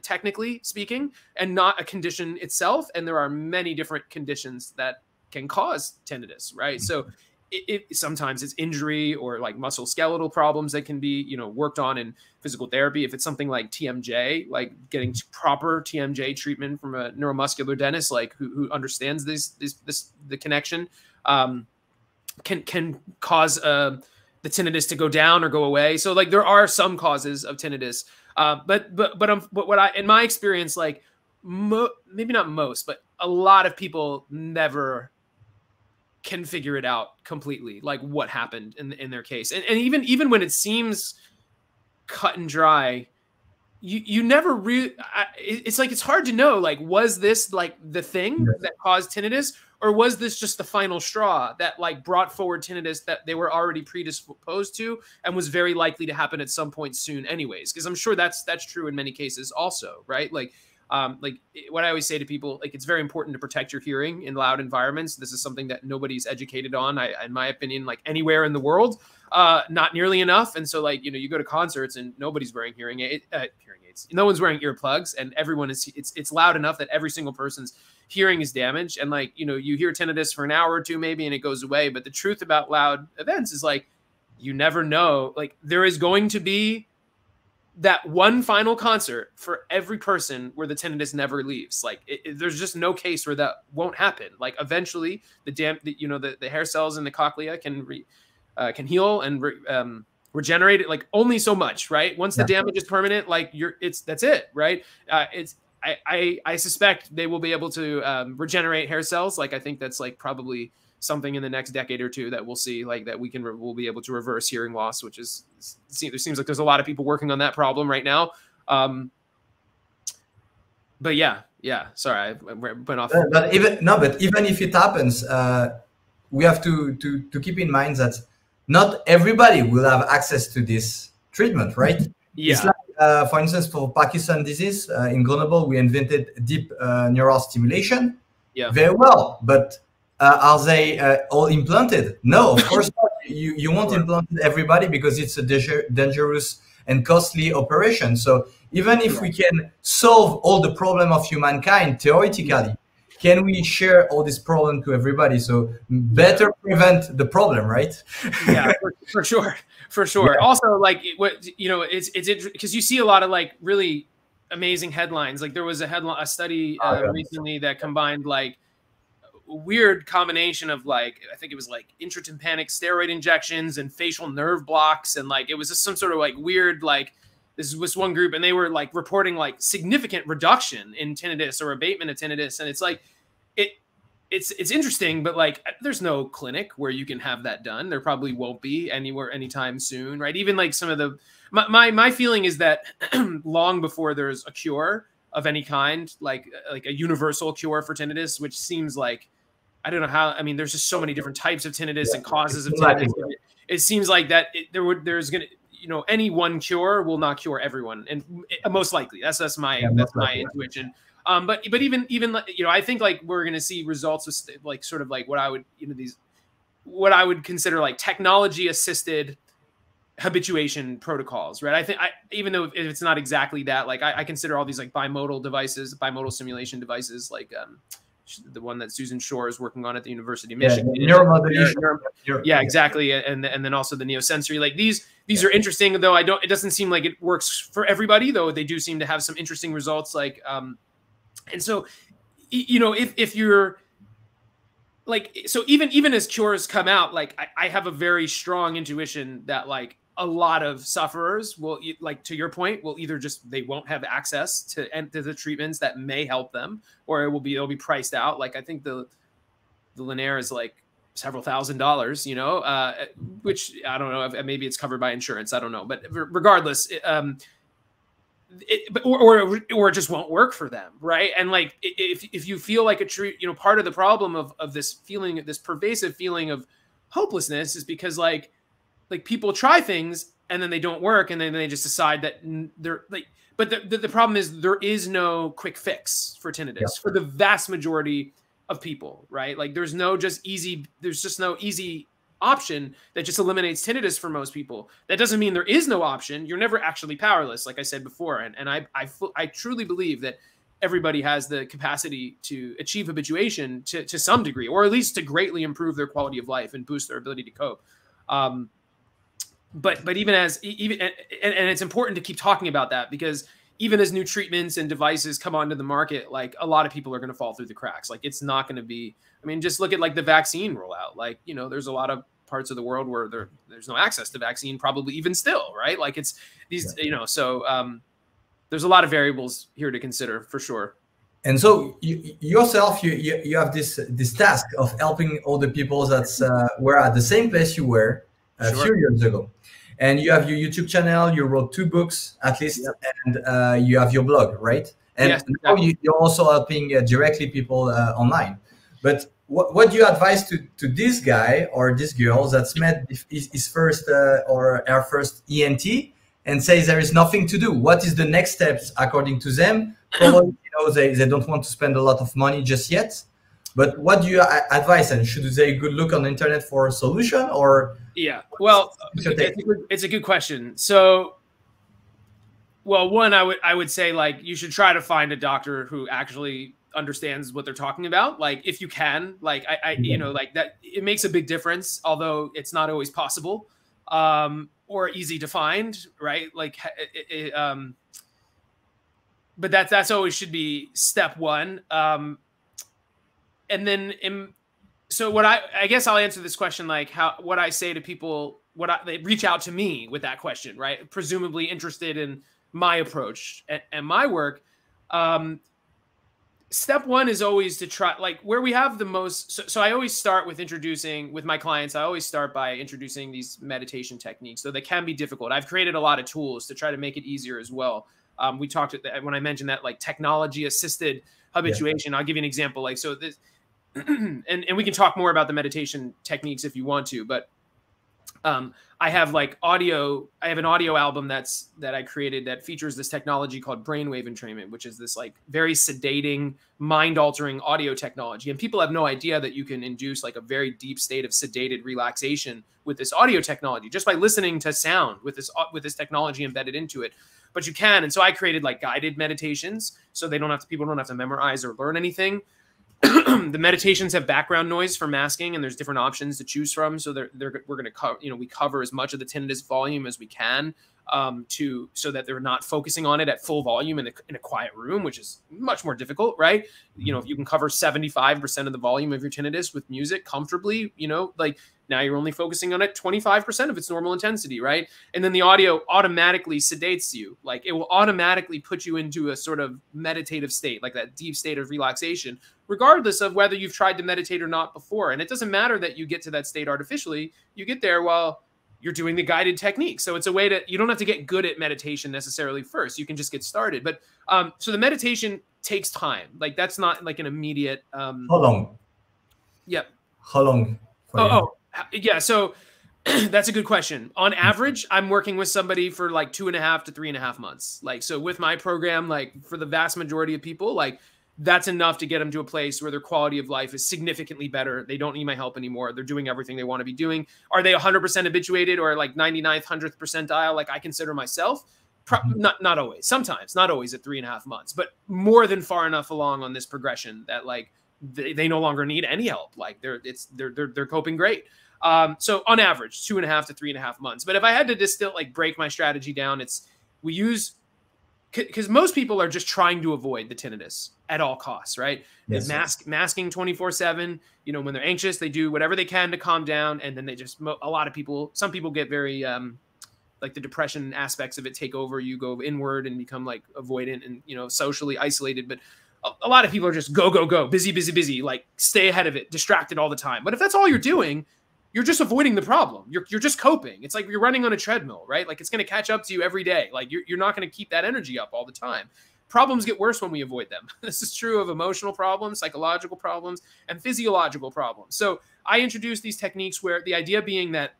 technically speaking, and not a condition itself. And there are many different conditions that can cause tinnitus, right? So sometimes it's injury or like musculoskeletal problems that can be, you know, worked on in physical therapy. If it's something like TMJ, like getting proper TMJ treatment from a neuromuscular dentist, like who understands the connection, can cause the tinnitus to go down or go away. So like there are some causes of tinnitus, but what I, in my experience, like maybe not most, but a lot of people never can figure it out completely, like what happened in their case. And even when it seems cut and dry, you never really, it's like, it's hard to know, like, was this like the thing that caused tinnitus, or was this just the final straw that like brought forward tinnitus that they were already predisposed to and was very likely to happen at some point soon anyways? Because I'm sure that's true in many cases also, right? Like what I always say to people, like, it's very important to protect your hearing in loud environments. This is something that nobody's educated on, in my opinion, like anywhere in the world, not nearly enough. And so, like, you know, you go to concerts and nobody's wearing hearing aids. No one's wearing earplugs, and everyone is, it's loud enough that every single person's hearing is damaged. And like, you know, you hear tinnitus for an hour or two maybe, and it goes away. But the truth about loud events is, like, you never know. Like, there is going to be that one final concert for every person where the tinnitus never leaves. Like, there's just no case where that won't happen. Like, eventually the hair cells in the cochlea can heal and regenerate it, like, only so much, right? Once the damage is permanent, like, that's it, right? I suspect they will be able to regenerate hair cells. Like, I think that's like probably something in the next decade or two that we'll see, like, that we'll be able to reverse hearing loss, which is, there seems like there's a lot of people working on that problem right now. But yeah, sorry, I went off. But even if it happens, we have to keep in mind that not everybody will have access to this treatment, right? Yeah. It's like, for instance, for Parkinson's disease, in Grenoble, we invented deep neural stimulation. Yeah. Very well, but are they all implanted? No, of course not. You won't implant everybody because it's a dangerous and costly operation. So even if we can solve all the problem of humankind, theoretically, can we share all this problem to everybody? So better prevent the problem, right? Yeah, for sure. Yeah. Also, like, it's because you see a lot of like really amazing headlines. Like, there was a study recently that combined like a weird combination of, like, I think it was like intratympanic steroid injections and facial nerve blocks, and like it was just some sort of like weird, like, this was one group, and they were like reporting like significant reduction in tinnitus or abatement of tinnitus. And it's like, it's interesting, but like, there's no clinic where you can have that done. There probably won't be anywhere anytime soon, right? Even like some of the, my feeling is that long before there's a cure of any kind, like a universal cure for tinnitus, which seems like, I don't know how, I mean, there's just so many different types of tinnitus and causes of tinnitus. It seems like that there's going to, any one cure will not cure everyone, and most likely that's my intuition. But even I think like we're going to see results with like sort of like what I would consider like technology assisted habituation protocols, right? I think even though if it's not exactly that, like I consider all these like bimodal simulation devices, like the one that Susan Shore is working on at the University of Michigan. Yeah, exactly. And then also the neosensory, like these are interesting, though it doesn't seem like it works for everybody, though they do seem to have some interesting results. Like, and so, if you're like, so even as cures come out, like I have a very strong intuition that like a lot of sufferers will, like, to your point, will either they won't have access to the treatments that may help them, or they'll be priced out. Like, I think the Meniere is like several $1,000s, which I don't know if maybe it's covered by insurance. I don't know, but regardless, or it just won't work for them, right? And like, if you feel like part of the problem of this feeling, this pervasive feeling of hopelessness, is because like people try things and then they don't work, and then they just decide that they're like. But the problem is there is no quick fix for tinnitus for the vast majority of people, right? Like there's just no easy option that just eliminates tinnitus for most people. That doesn't mean there is no option. You're never actually powerless, like I said before. And I truly believe that everybody has the capacity to achieve habituation to some degree, or at least to greatly improve their quality of life and boost their ability to cope. But even and it's important to keep talking about that, because even as new treatments and devices come onto the market, like a lot of people are going to fall through the cracks. Like it's not going to be, I mean, just look at like the vaccine rollout. Like, you know, there's a lot of parts of the world where there's no access to vaccine, probably even still, right? Like it's these, you know, so there's a lot of variables here to consider for sure. And so yourself, you have this task of helping all the people that were at the same place you were a few years ago. And you have your YouTube channel, you wrote 2 books at least, and you have your blog, right? And now you're also helping directly people online. But what do you advise to this guy or this girl that's met his first or her first ENT and says there is nothing to do? What is the next steps according to them? Probably, you know, they don't want to spend a lot of money just yet. But what do you advise? And should they good look on the internet for a solution, or? Yeah, well, it's a good question. So, well, one, I would say, like, you should try to find a doctor who actually understands what they're talking about. Like, if you can, like, you know, like that, it makes a big difference, although it's not always possible or easy to find, right? Like, but that's always should be step one. And then, so what I guess I'll answer this question like what I say to people, they reach out to me with that question, right? Presumably interested in my approach and my work. Step one is always to try, like where we have the most. So I always start with introducing with my clients. I always start by introducing these meditation techniques, though they can be difficult. I've created a lot of tools to try to make it easier as well. We talked when I mentioned that like technology assisted habituation. I'll give you an example. Like, so this, and we can talk more about the meditation techniques if you want to, but I have like audio. I have an audio album that I created that features this technology called Brainwave Entrainment, which is this like very sedating, mind-altering audio technology. And people have no idea that you can induce like a very deep state of sedated relaxation with this audio technology just by listening to sound with this technology embedded into it. But you can, and so I created like guided meditations, so people don't have to memorize or learn anything. The meditations have background noise for masking, and there's different options to choose from. So we're going to cover, you know, we cover as much of the tinnitus volume as we can, so that they're not focusing on it at full volume in a quiet room, which is much more difficult, right? You know, if you can cover 75% of the volume of your tinnitus with music comfortably, you know, like now you're only focusing on it 25% of its normal intensity, right? And then the audio automatically sedates you. Like it will automatically put you into a sort of meditative state, like that deep state of relaxation, regardless of whether you've tried to meditate or not before. And it doesn't matter that you get to that state artificially. You get there while you're doing the guided technique. So it's a way you don't have to get good at meditation necessarily first. You can just get started. But so the meditation takes time. Like that's not like an immediate. How long? Yep. How long? Yeah. So that's a good question. On average, I'm working with somebody for like 2.5 to 3.5 months. Like, so with my program, like for the vast majority of people, like that's enough to get them to a place where their quality of life is significantly better. They don't need my help anymore. They're doing everything they want to be doing. Are they 100% habituated or like 99th, 100th percentile? Like I consider myself, not always, sometimes not always at 3.5 months, but more than far enough along on this progression that like they no longer need any help. Like they're coping great. So on average, 2.5 to 3.5 months. But if I had to distill, like break my strategy down, we use, because most people are just trying to avoid the tinnitus at all costs, right? Yes. Masking 24/7. You know, when they're anxious, they do whatever they can to calm down, and then some people get very like the depression aspects of it take over. You go inward and become like avoidant and, you know, socially isolated. But a lot of people are just go, busy, like stay ahead of it, distracted all the time. But if that's all you're doing, you're just avoiding the problem. You're just coping. It's like you're running on a treadmill, right? Like it's going to catch up to you every day. Like you're not going to keep that energy up all the time. Problems get worse when we avoid them. This is true of emotional problems, psychological problems, and physiological problems. So I introduced these techniques where the idea being that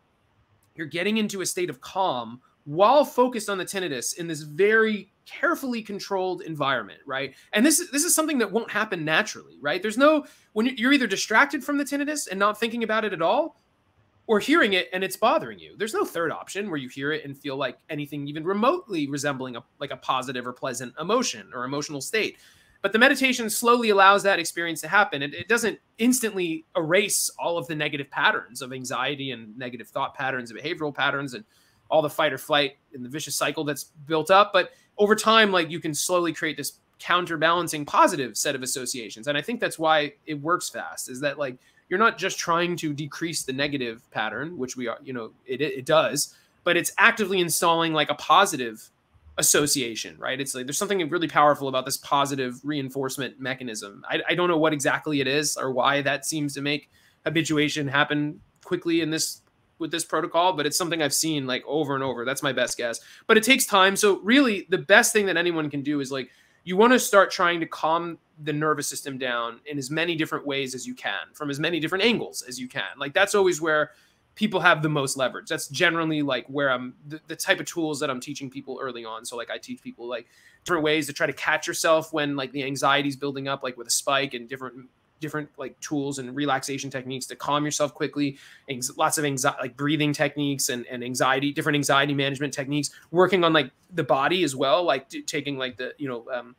you're getting into a state of calm while focused on the tinnitus in this very carefully controlled environment, right? And this is something that won't happen naturally, right? When you're either distracted from the tinnitus and not thinking about it at all, or hearing it and it's bothering you. There's no third option where you hear it and feel like anything even remotely resembling a positive or pleasant emotion or emotional state. But the meditation slowly allows that experience to happen. It doesn't instantly erase all of the negative patterns of anxiety and negative thought patterns and behavioral patterns and all the fight or flight and the vicious cycle that's built up. But over time, like, you can slowly create this counterbalancing positive set of associations. And I think that's why it works fast, is that, like, you're not just trying to decrease the negative pattern, which we are, you know, it does, but it's actively installing like a positive association, right? It's like there's something really powerful about this positive reinforcement mechanism. I don't know what exactly it is or why that seems to make habituation happen quickly with this protocol, but it's something I've seen like over and over. That's my best guess. But it takes time. So really the best thing that anyone can do is, like, you want to start trying to calm the nervous system down in as many different ways as you can, from as many different angles as you can. Like, that's always where people have the most leverage. That's generally like where I'm the type of tools that I'm teaching people early on. So like, I teach people like different ways to try to catch yourself when like the anxiety is building up, like with a spike, and different like tools and relaxation techniques to calm yourself quickly. Lots of anxiety, like breathing techniques and anxiety, different anxiety management techniques, working on like the body as well. Like taking like the, you know,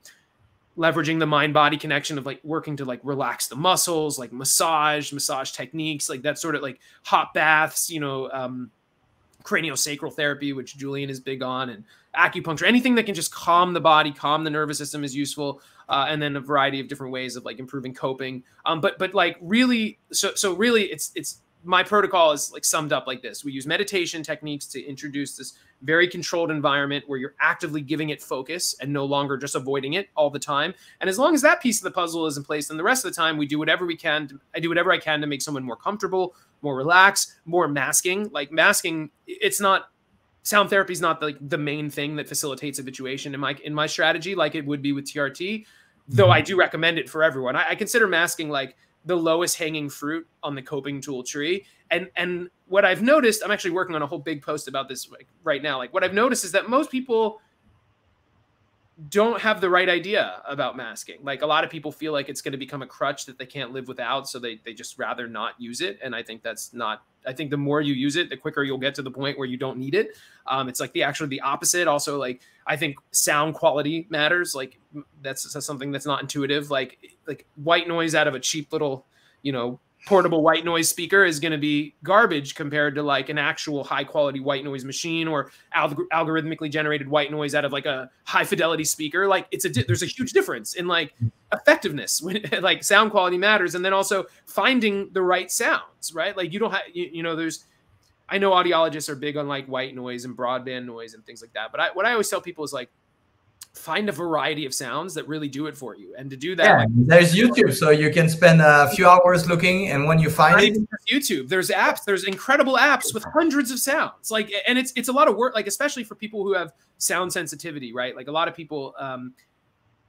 leveraging the mind body connection of like working to like relax the muscles, like massage techniques, like that sort of like hot baths, you know, craniosacral therapy, which Julian is big on, and acupuncture, anything that can just calm the body, calm the nervous system is useful. And then a variety of different ways of like improving coping. But like really, so really it's my protocol is like summed up like this. We use meditation techniques to introduce this very controlled environment where you're actively giving it focus and no longer just avoiding it all the time. And as long as that piece of the puzzle is in place, then the rest of the time we do whatever we can. I do whatever I can to make someone more comfortable, more relaxed, more masking. Like masking, it's not, sound therapy is not like the main thing that facilitates habituation in my strategy, like it would be with TRT, though I do recommend it for everyone. I consider masking like the lowest hanging fruit on the coping tool tree. And what I've noticed, I'm actually working on a whole big post about this like right now. Like what I've noticed is that most people don't have the right idea about masking. Like a lot of people feel like it's going to become a crutch that they can't live without. So they just rather not use it. And I think that's not, I think the more you use it, the quicker you'll get to the point where you don't need it. It's like the opposite. Also, like, I think sound quality matters. Like that's something that's not intuitive. Like white noise out of a cheap little, you know, portable white noise speaker is going to be garbage compared to like an actual high quality white noise machine or algorithmically generated white noise out of like a high fidelity speaker. Like there's a huge difference in like effectiveness when like sound quality matters. And then also finding the right sounds, right? Like you don't have, you know, I know audiologists are big on like white noise and broadband noise and things like that. But what I always tell people is like, find a variety of sounds that really do it for you. And to do that, like, there's YouTube, so you can spend a few hours looking, and when you find it, YouTube, there's apps, there's incredible apps with hundreds of sounds. Like, and it's a lot of work, like especially for people who have sound sensitivity, right? Like a lot of people,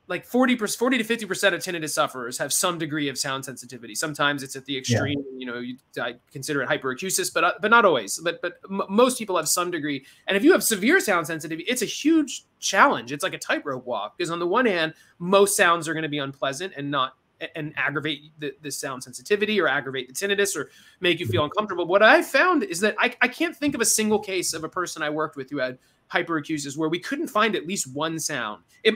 like 40 to 50% of tinnitus sufferers have some degree of sound sensitivity. Sometimes it's at the extreme, you know, I consider it hyperacusis, but not always. But most people have some degree. And if you have severe sound sensitivity, it's a huge challenge. It's like a tightrope walk, because on the one hand, most sounds are going to be unpleasant and aggravate the sound sensitivity or aggravate the tinnitus or make you feel uncomfortable. What I found is that I can't think of a single case of a person I worked with who had hyperacusis where we couldn't find at least one sound. It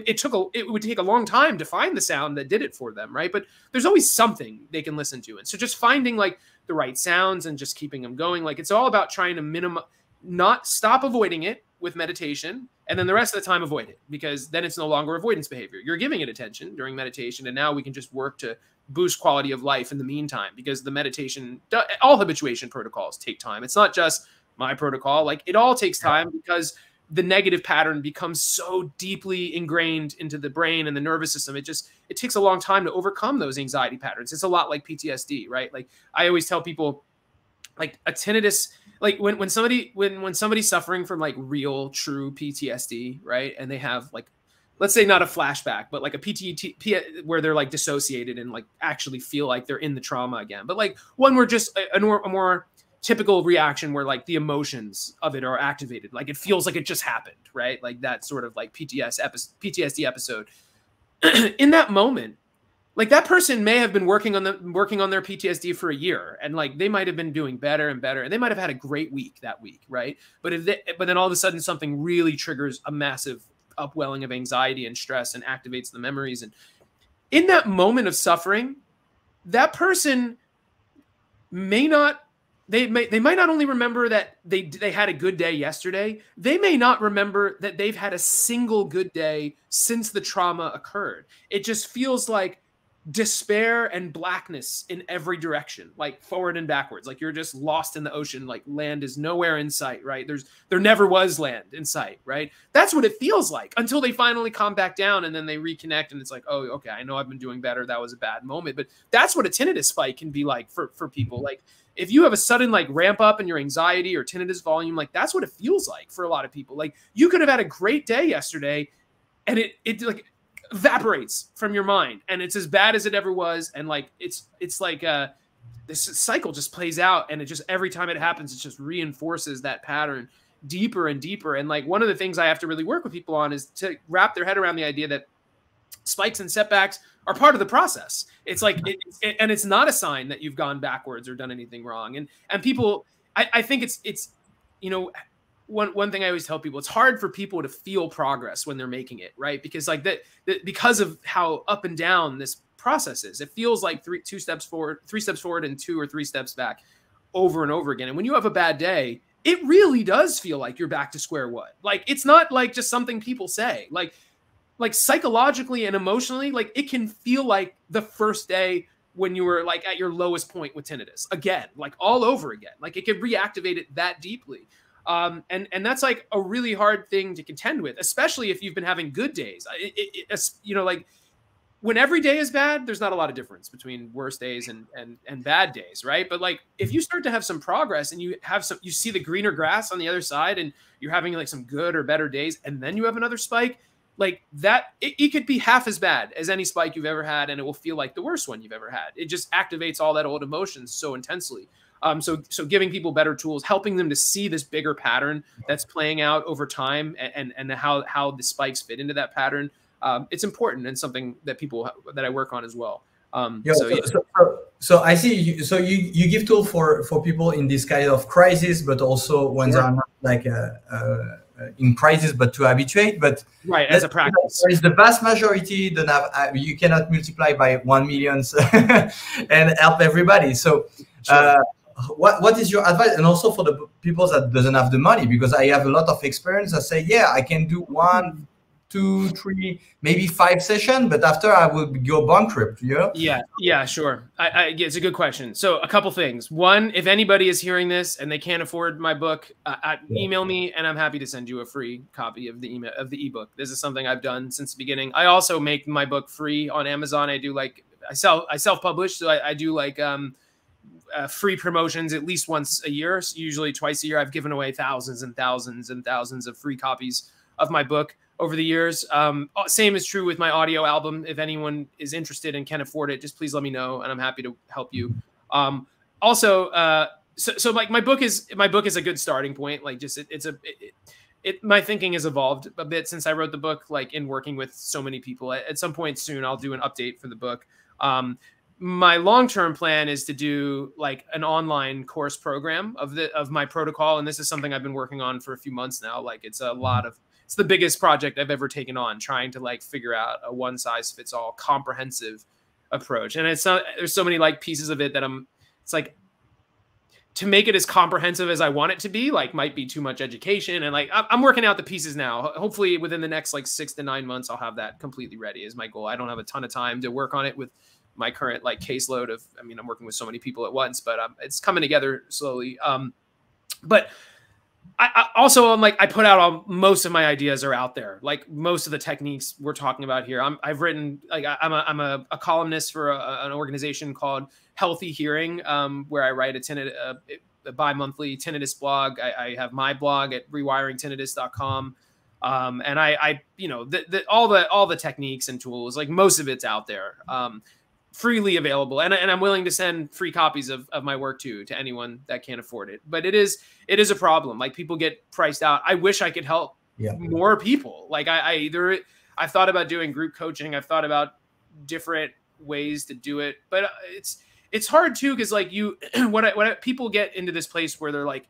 would take a long time to find the sound that did it for them, right? But there's always something they can listen to. And so just finding like the right sounds and just keeping them going. Like it's all about trying to not stop avoiding it with meditation, and then the rest of the time avoid it, because then it's no longer avoidance behavior. You're giving it attention during meditation, and now we can just work to boost quality of life in the meantime, because the meditation, all habituation protocols take time. It's not just my protocol. Like it all takes time, because the negative pattern becomes so deeply ingrained into the brain and the nervous system. It takes a long time to overcome those anxiety patterns. It's a lot like PTSD, right? Like I always tell people, like a tinnitus, like when somebody's suffering from like real true PTSD, right? And they have like, let's say not a flashback, but like a PTSD where they're like dissociated and like actually feel like they're in the trauma again. But like one where just a more typical reaction where like the emotions of it are activated. Like it feels like it just happened, right? Like that sort of like PTSD episode. In that moment, like that person may have been working on their PTSD for a year, and like they might have been doing better and better, and they might have had a great week that week, right? But then all of a sudden something really triggers a massive upwelling of anxiety and stress and activates the memories. And in that moment of suffering, that person may not, they might not only remember that they had a good day yesterday, they may not remember that they've had a single good day since the trauma occurred. It just feels like despair and blackness in every direction, like forward and backwards, like you're just lost in the ocean, like land is nowhere in sight, right? There never was land in sight, right? That's what it feels like until they finally calm back down, and then they reconnect, and it's like, oh, okay, I know I've been doing better, that was a bad moment. But that's what a tinnitus spike can be like for people. Like if you have a sudden like ramp up in your anxiety or tinnitus volume, like that's what it feels like for a lot of people. Like you could have had a great day yesterday, and it like evaporates from your mind, and it's as bad as it ever was. And like it's like this cycle just plays out, and it just, every time it happens, it just reinforces that pattern deeper and deeper. And like one of the things I have to really work with people on is to wrap their head around the idea that spikes and setbacks are part of the process. It's like and it's not a sign that you've gone backwards or done anything wrong. And people, I think it's you know, one thing I always tell people, it's hard for people to feel progress when they're making it, right? Because like that because of how up and down this process is, it feels like three steps forward and 2 or 3 steps back over and over again. And when you have a bad day, it really does feel like you're back to square one. Like it's not like just something people say. Like psychologically and emotionally, like it can feel like the first day when you were like at your lowest point with tinnitus again, like all over again. Like it could reactivate it that deeply. And that's like a really hard thing to contend with, especially if you've been having good days. You know, like when every day is bad, there's not a lot of difference between worse days and bad days, right? But like if you start to have some progress and you see the greener grass on the other side, and you're having like some good or better days, and then you have another spike, like that, it could be half as bad as any spike you've ever had, and it will feel like the worst one you've ever had. It just activates all that old emotions so intensely. So giving people better tools, helping them to see this bigger pattern that's playing out over time, and how the spikes fit into that pattern. It's important, and something that that I work on as well. So I see. So you give tools for people in this kind of crisis, but also when they are not like in crisis, but to habituate. But right, as a practice, there is the vast majority that have, you cannot multiply by 1 million and help everybody. So. Sure. What is your advice? And also for the people that doesn't have the money, because I have a lot of experience. I say, yeah, I can do 1, 2, 3, maybe 5 sessions, but after I will go bankrupt, you know? Yeah, sure. It's a good question. So a couple things. One, if anybody is hearing this and they can't afford my book, email me, and I'm happy to send you a free copy of the ebook. This is something I've done since the beginning. I also make my book free on Amazon. I do I self-publish, so I do like free promotions at least once a year, usually twice a year. I've given away thousands and thousands and thousands of free copies of my book over the years. Same is true with my audio album. If anyone is interested and can afford it, just please let me know, and I'm happy to help you. Also, so like my book is a good starting point. Like just my thinking has evolved a bit since I wrote the book, like in working with so many people. At some point soon, I'll do an update for the book. My long-term plan is to do like an online course program of my protocol. And this is something I've been working on for a few months now. Like it's the biggest project I've ever taken on, trying to like figure out a one-size-fits-all comprehensive approach. And there's so many like pieces of it that it's like, to make it as comprehensive as I want it to be, like might be too much education. And like, I'm working out the pieces now. Hopefully within the next like 6 to 9 months, I'll have that completely ready is my goal. I don't have a ton of time to work on it with my current like caseload of, I'm working with so many people at once, but it's coming together slowly. But I also, I put out most of my ideas are out there. Like most of the techniques we're talking about here, I've written, like I'm a columnist for an organization called Healthy Hearing, where I write a bi-monthly tinnitus blog. I have my blog at rewiringtinnitus.com. And I all the techniques and tools, like most of it's out there. Freely available, and I'm willing to send free copies of my work to anyone that can't afford it. But it is a problem. Like people get priced out. I wish I could help more people. Like I've thought about doing group coaching. I've thought about different ways to do it, but it's hard too, because like people get into this place where they're like,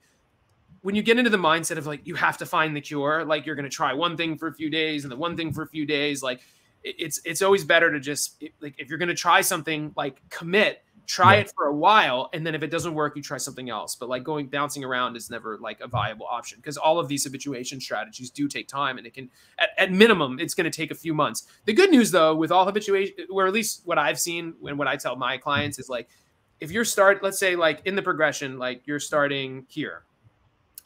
when you get into the mindset of like you have to find the cure, like you're going to try one thing for a few days and then one thing for a few days, like it's always better to just like, if you're going to try something, like commit, try it for a while, and then if it doesn't work, you try something else. But like bouncing around is never like a viable option, because all of these habituation strategies do take time, and it can at minimum it's going to take a few months. The good news though with all habituation, or at least what I've seen and what I tell my clients, is like, if you're let's say like in the progression, like you're starting here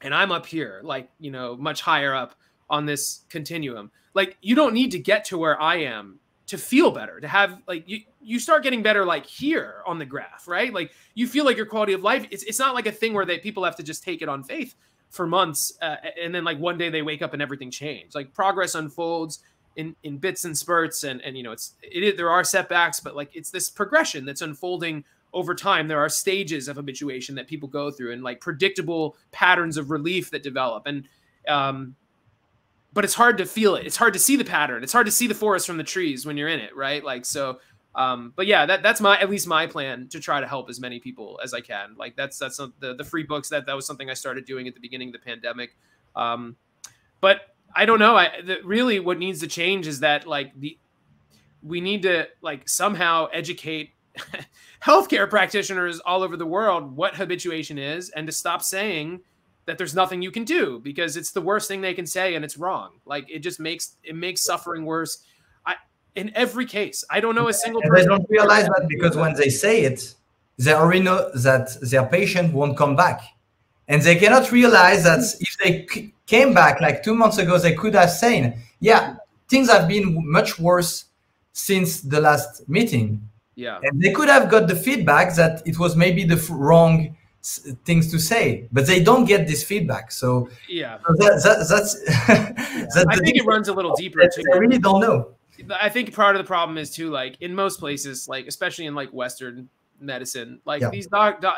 and I'm up here, like, you know, much higher up on this continuum, like you don't need to get to where I am to feel better, to have like you start getting better like here on the graph, right? Like you feel like your quality of life, it's not like a thing where people have to just take it on faith for months and then like one day they wake up and everything changed. Like progress unfolds in bits and spurts, and you know, there are setbacks, but like it's this progression that's unfolding over time. There are stages of habituation that people go through, and like predictable patterns of relief that develop. And but it's hard to feel it. It's hard to see the pattern. It's hard to see the forest from the trees when you're in it, right? Like, so, but yeah, that's at least my plan, to try to help as many people as I can. Like that's the free books, that was something I started doing at the beginning of the pandemic. But I don't know. Really what needs to change is that like we need to like somehow educate healthcare practitioners all over the world what habituation is, and to stop saying that there's nothing you can do, because it's the worst thing they can say and it's wrong. Like it just makes suffering worse. In every case, I don't know a single person. They don't realize that, because when they say it, they already know that their patient won't come back. And they cannot realize that if they came back like 2 months ago, they could have said, yeah, things have been much worse since the last meeting. Yeah. And they could have got the feedback that it was maybe the wrong things to say, but they don't get this feedback. So yeah, that's I think it runs a little deeper too. I really don't know. I think part of the problem is too, like in most places, like especially in like Western medicine, like these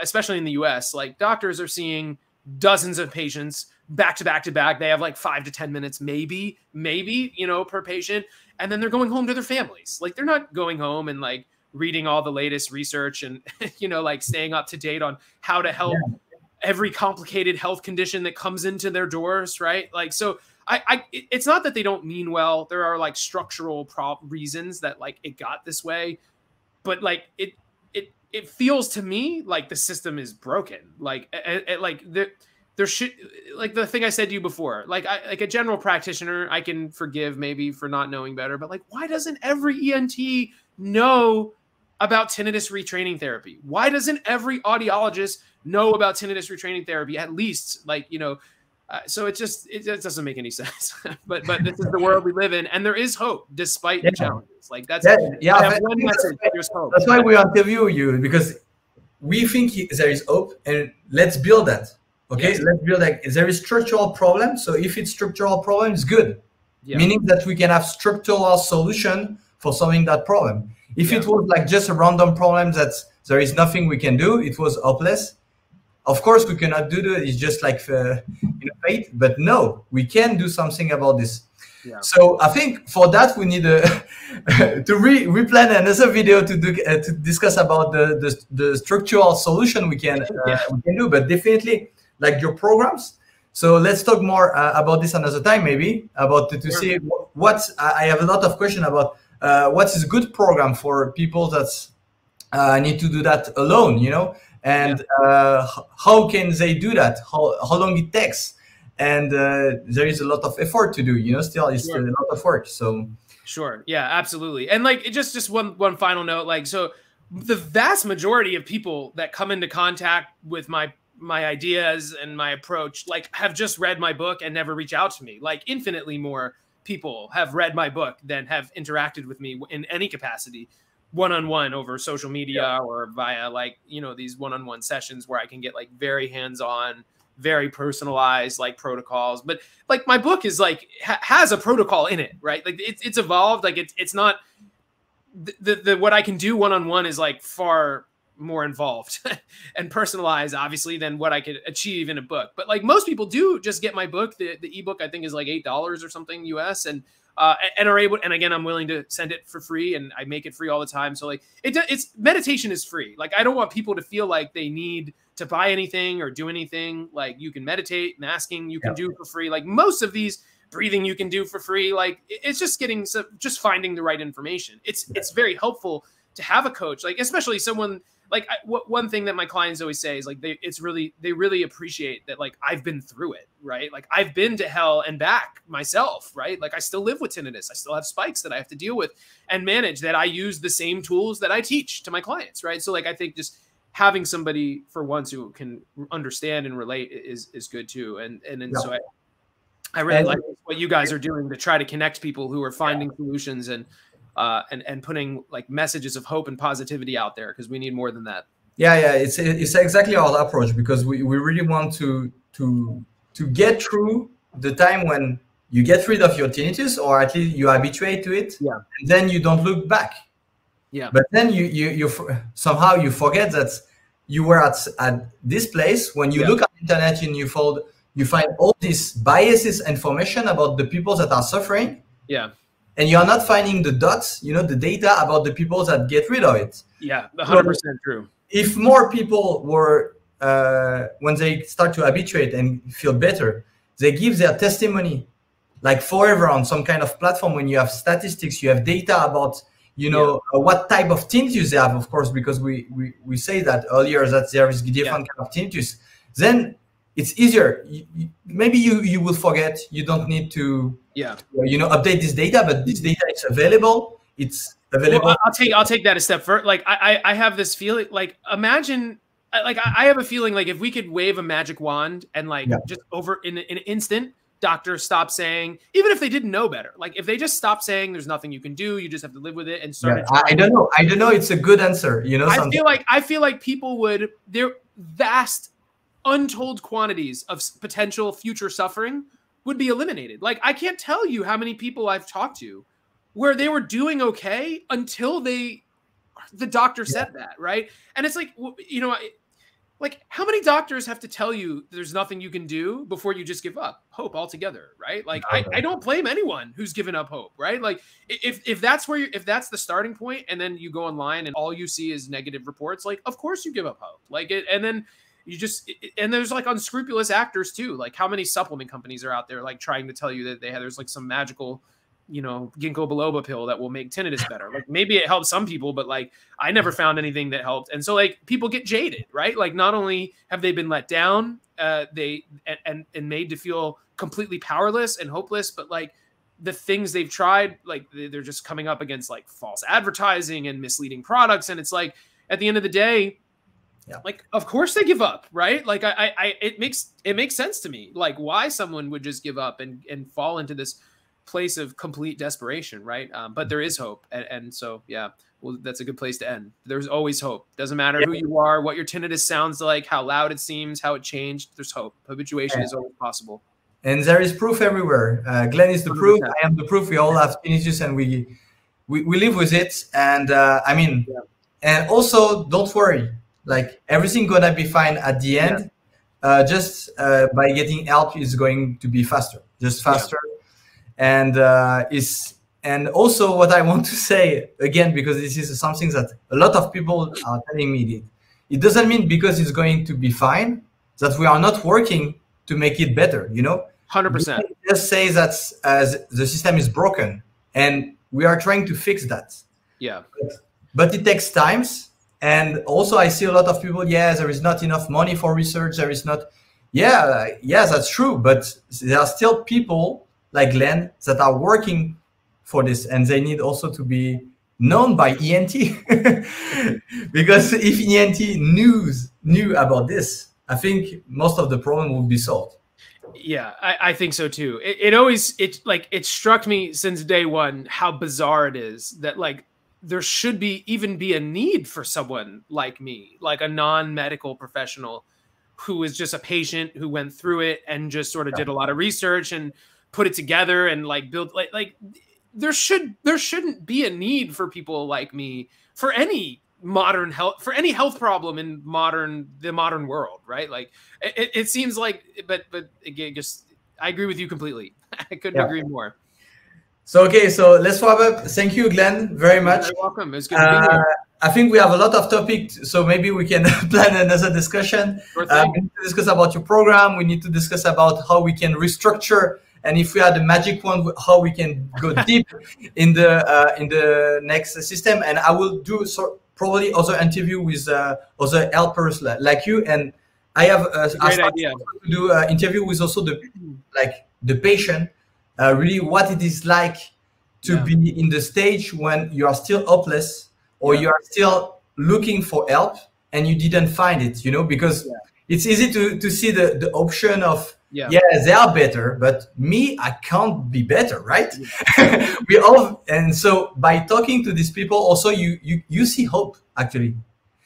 especially in the US, like doctors are seeing dozens of patients back to back to back. They have like 5 to 10 minutes, maybe, you know, per patient. And then they're going home to their families. Like they're not going home and like reading all the latest research and, you know, like staying up to date on how to help every complicated health condition that comes into their doors. Right. Like, so it's not that they don't mean well. There are like structural reasons that like it got this way, but like it feels to me like the system is broken. Like, like there should, like the thing I said to you before, like like a general practitioner, I can forgive maybe for not knowing better, but like, why doesn't every ENT know about tinnitus retraining therapy? Why doesn't every audiologist know about tinnitus retraining therapy? At least, like, you know, so it just doesn't make any sense. but this is the world we live in, and there is hope despite the challenges. Like that's one message. There's hope. That's why we interview you, because we think there is hope, and let's build that. Okay, let's build like there is structural problem. So if it's structural problem, it's good, meaning that we can have structural solution for solving that problem. If it was like just a random problem that there is nothing we can do, it was hopeless. Of course, we cannot do that. It's just like fate. But no, we can do something about this. Yeah. So I think for that we need to replan another video to discuss about the structural solution we can do. But definitely like your programs. So let's talk more about this another time, maybe about to see what I have a lot of questions about. What is a good program for people that need to do that alone, you know, and how can they do that? How long it takes? And there is a lot of effort to do, you know, still it's a lot of work. So sure. Yeah, absolutely. And like, just one final note, like, so the vast majority of people that come into contact with my ideas and my approach, like have just read my book and never reach out to me. Like infinitely more people have read my book than have interacted with me in any capacity, one-on-one over social media or via like, you know, these one-on-one sessions where I can get like very hands-on, very personalized like protocols. But like my book is like has a protocol in it, right? Like it's evolved. Like it's not the what I can do one-on-one is like far more involved and personalized, obviously, than what I could achieve in a book. But like most people do just get my book. The ebook I think is like $8 or something US, and and are able, and again, I'm willing to send it for free, and I make it free all the time. So like it's meditation is free. Like I don't want people to feel like they need to buy anything or do anything. Like you can meditate, masking you can do for free. Like most of these, breathing you can do for free. Like it's just just finding the right information. It's very helpful to have a coach, like especially someone like one thing that my clients always say is like they really appreciate that, like I've been through it, right? Like I've been to hell and back myself, right? Like I still live with tinnitus. I still have spikes that I have to deal with and manage, that I use the same tools that I teach to my clients, right? So like I think just having somebody for once who can understand and relate is good too. And so I really like what you guys are doing to try to connect people who are finding solutions and putting like messages of hope and positivity out there, because we need more than that. It's exactly our approach, because we really want to get through the time when you get rid of your tinnitus, or at least you habituate to it, and then you don't look back. But then you somehow you forget that you were at this place when you look at the internet and you find all these biases information about the people that are suffering. And you're not finding the dots, the data about the people that get rid of it. 100% true. If more people were, when they start to habituate and feel better, they give their testimony like forever on some kind of platform. When you have statistics, you have data about, what type of tinnitus they have, of course, because we say that earlier that there is different kind of tinnitus. Then it's easier. Maybe you will forget. You don't need to, update this data, but this data is available. It's available. Well, I'll take that a step further. Like I have this feeling. Like imagine, like I have a feeling like if we could wave a magic wand and like just over in an instant, doctors stop saying, even if they didn't know better, like if they just stopped saying there's nothing you can do, you just have to live with it, and started. I don't know. It's a good answer. I feel like people would, there vast untold quantities of potential future suffering would be eliminated. Like I can't tell you how many people I've talked to where they were doing okay until the doctor said that, right? And it's like, like how many doctors have to tell you there's nothing you can do before you just give up hope altogether, right? Like I don't blame anyone who's given up hope, right? Like if that's if that's the starting point, and then you go online and all you see is negative reports, like of course you give up hope. Like and then you just, and there's like unscrupulous actors too. Like how many supplement companies are out there like trying to tell you that there's like some magical, ginkgo biloba pill that will make tinnitus better. Like maybe it helps some people, but like I never found anything that helped. And so like people get jaded, right? Like not only have they been let down, they made to feel completely powerless and hopeless, but like the things they've tried, like they're just coming up against like false advertising and misleading products. And it's like at the end of the day, like, of course they give up, right? Like it makes sense to me, like why someone would just give up and fall into this place of complete desperation, right? But there is hope. And so, well, that's a good place to end. There's always hope. Doesn't matter who you are, what your tinnitus sounds like, how loud it seems, how it changed. There's hope. Habituation is always possible. And there is proof everywhere. Glenn is the proof. I am the proof. We all have tinnitus and we live with it. And and also don't worry. Like everything gonna be fine at the end. Just by getting help is going to be faster, just faster. And and also what I want to say again, because this is something that a lot of people are telling me, it doesn't mean because it's going to be fine that we are not working to make it better. 100%. Just say that the system is broken, and we are trying to fix that. But it takes times. And also I see a lot of people, there is not enough money for research. There is not, that's true. But there are still people like Glenn that are working for this, and they need also to be known by ENT. Because if ENT knew about this, I think most of the problem would be solved. Yeah, I think so too. It struck me since day one how bizarre it is that like there should even be a need for someone like me, like a non-medical professional who is just a patient who went through it and just sort of did a lot of research and put it together and like build like there shouldn't be a need for people like me for any modern health, for any health problem in the modern world, right? Like it seems like, but again, just I agree with you completely. I couldn't agree more. So, okay, so let's wrap up. Thank you, Glenn, very much. You're welcome. It's good to be here. I think we have a lot of topics, so maybe we can plan another discussion. Sure We need to discuss about your program. We need to discuss about how we can restructure, and if we had a magic wand, how we can go deep in the next system. And I will do probably other interview with other helpers like you. And I have great idea to do an interview with also the patient, really what it is like to be in the stage when you are still hopeless, or you are still looking for help and you didn't find it, you know, because it's easy to see the option of, they are better, but me, I can't be better, right? We all, and so by talking to these people, also you see hope, actually.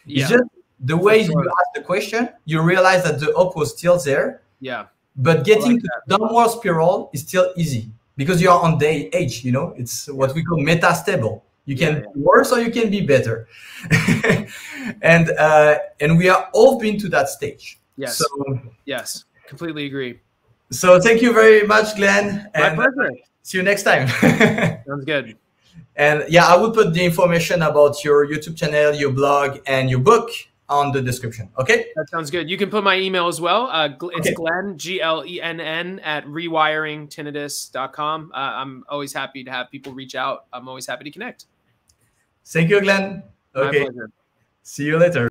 It's just the way you ask the question, you realize that the hope was still there. But getting to the downward spiral is still easy because you are on day age, you know, it's what we call metastable. You can be worse or you can be better. And we are all been to that stage. Yes. So, yes. Completely agree. So thank you very much, Glenn. My pleasure. See you next time. Sounds good. And yeah, I will put the information about your YouTube channel, your blog, and your book on the description. Okay? That sounds good. You can put my email as well. It's Glenn, Glenn, at rewiringtinnitus.com. I'm always happy to have people reach out. I'm always happy to connect. Thank you, Glenn. Okay. My pleasure. See you later.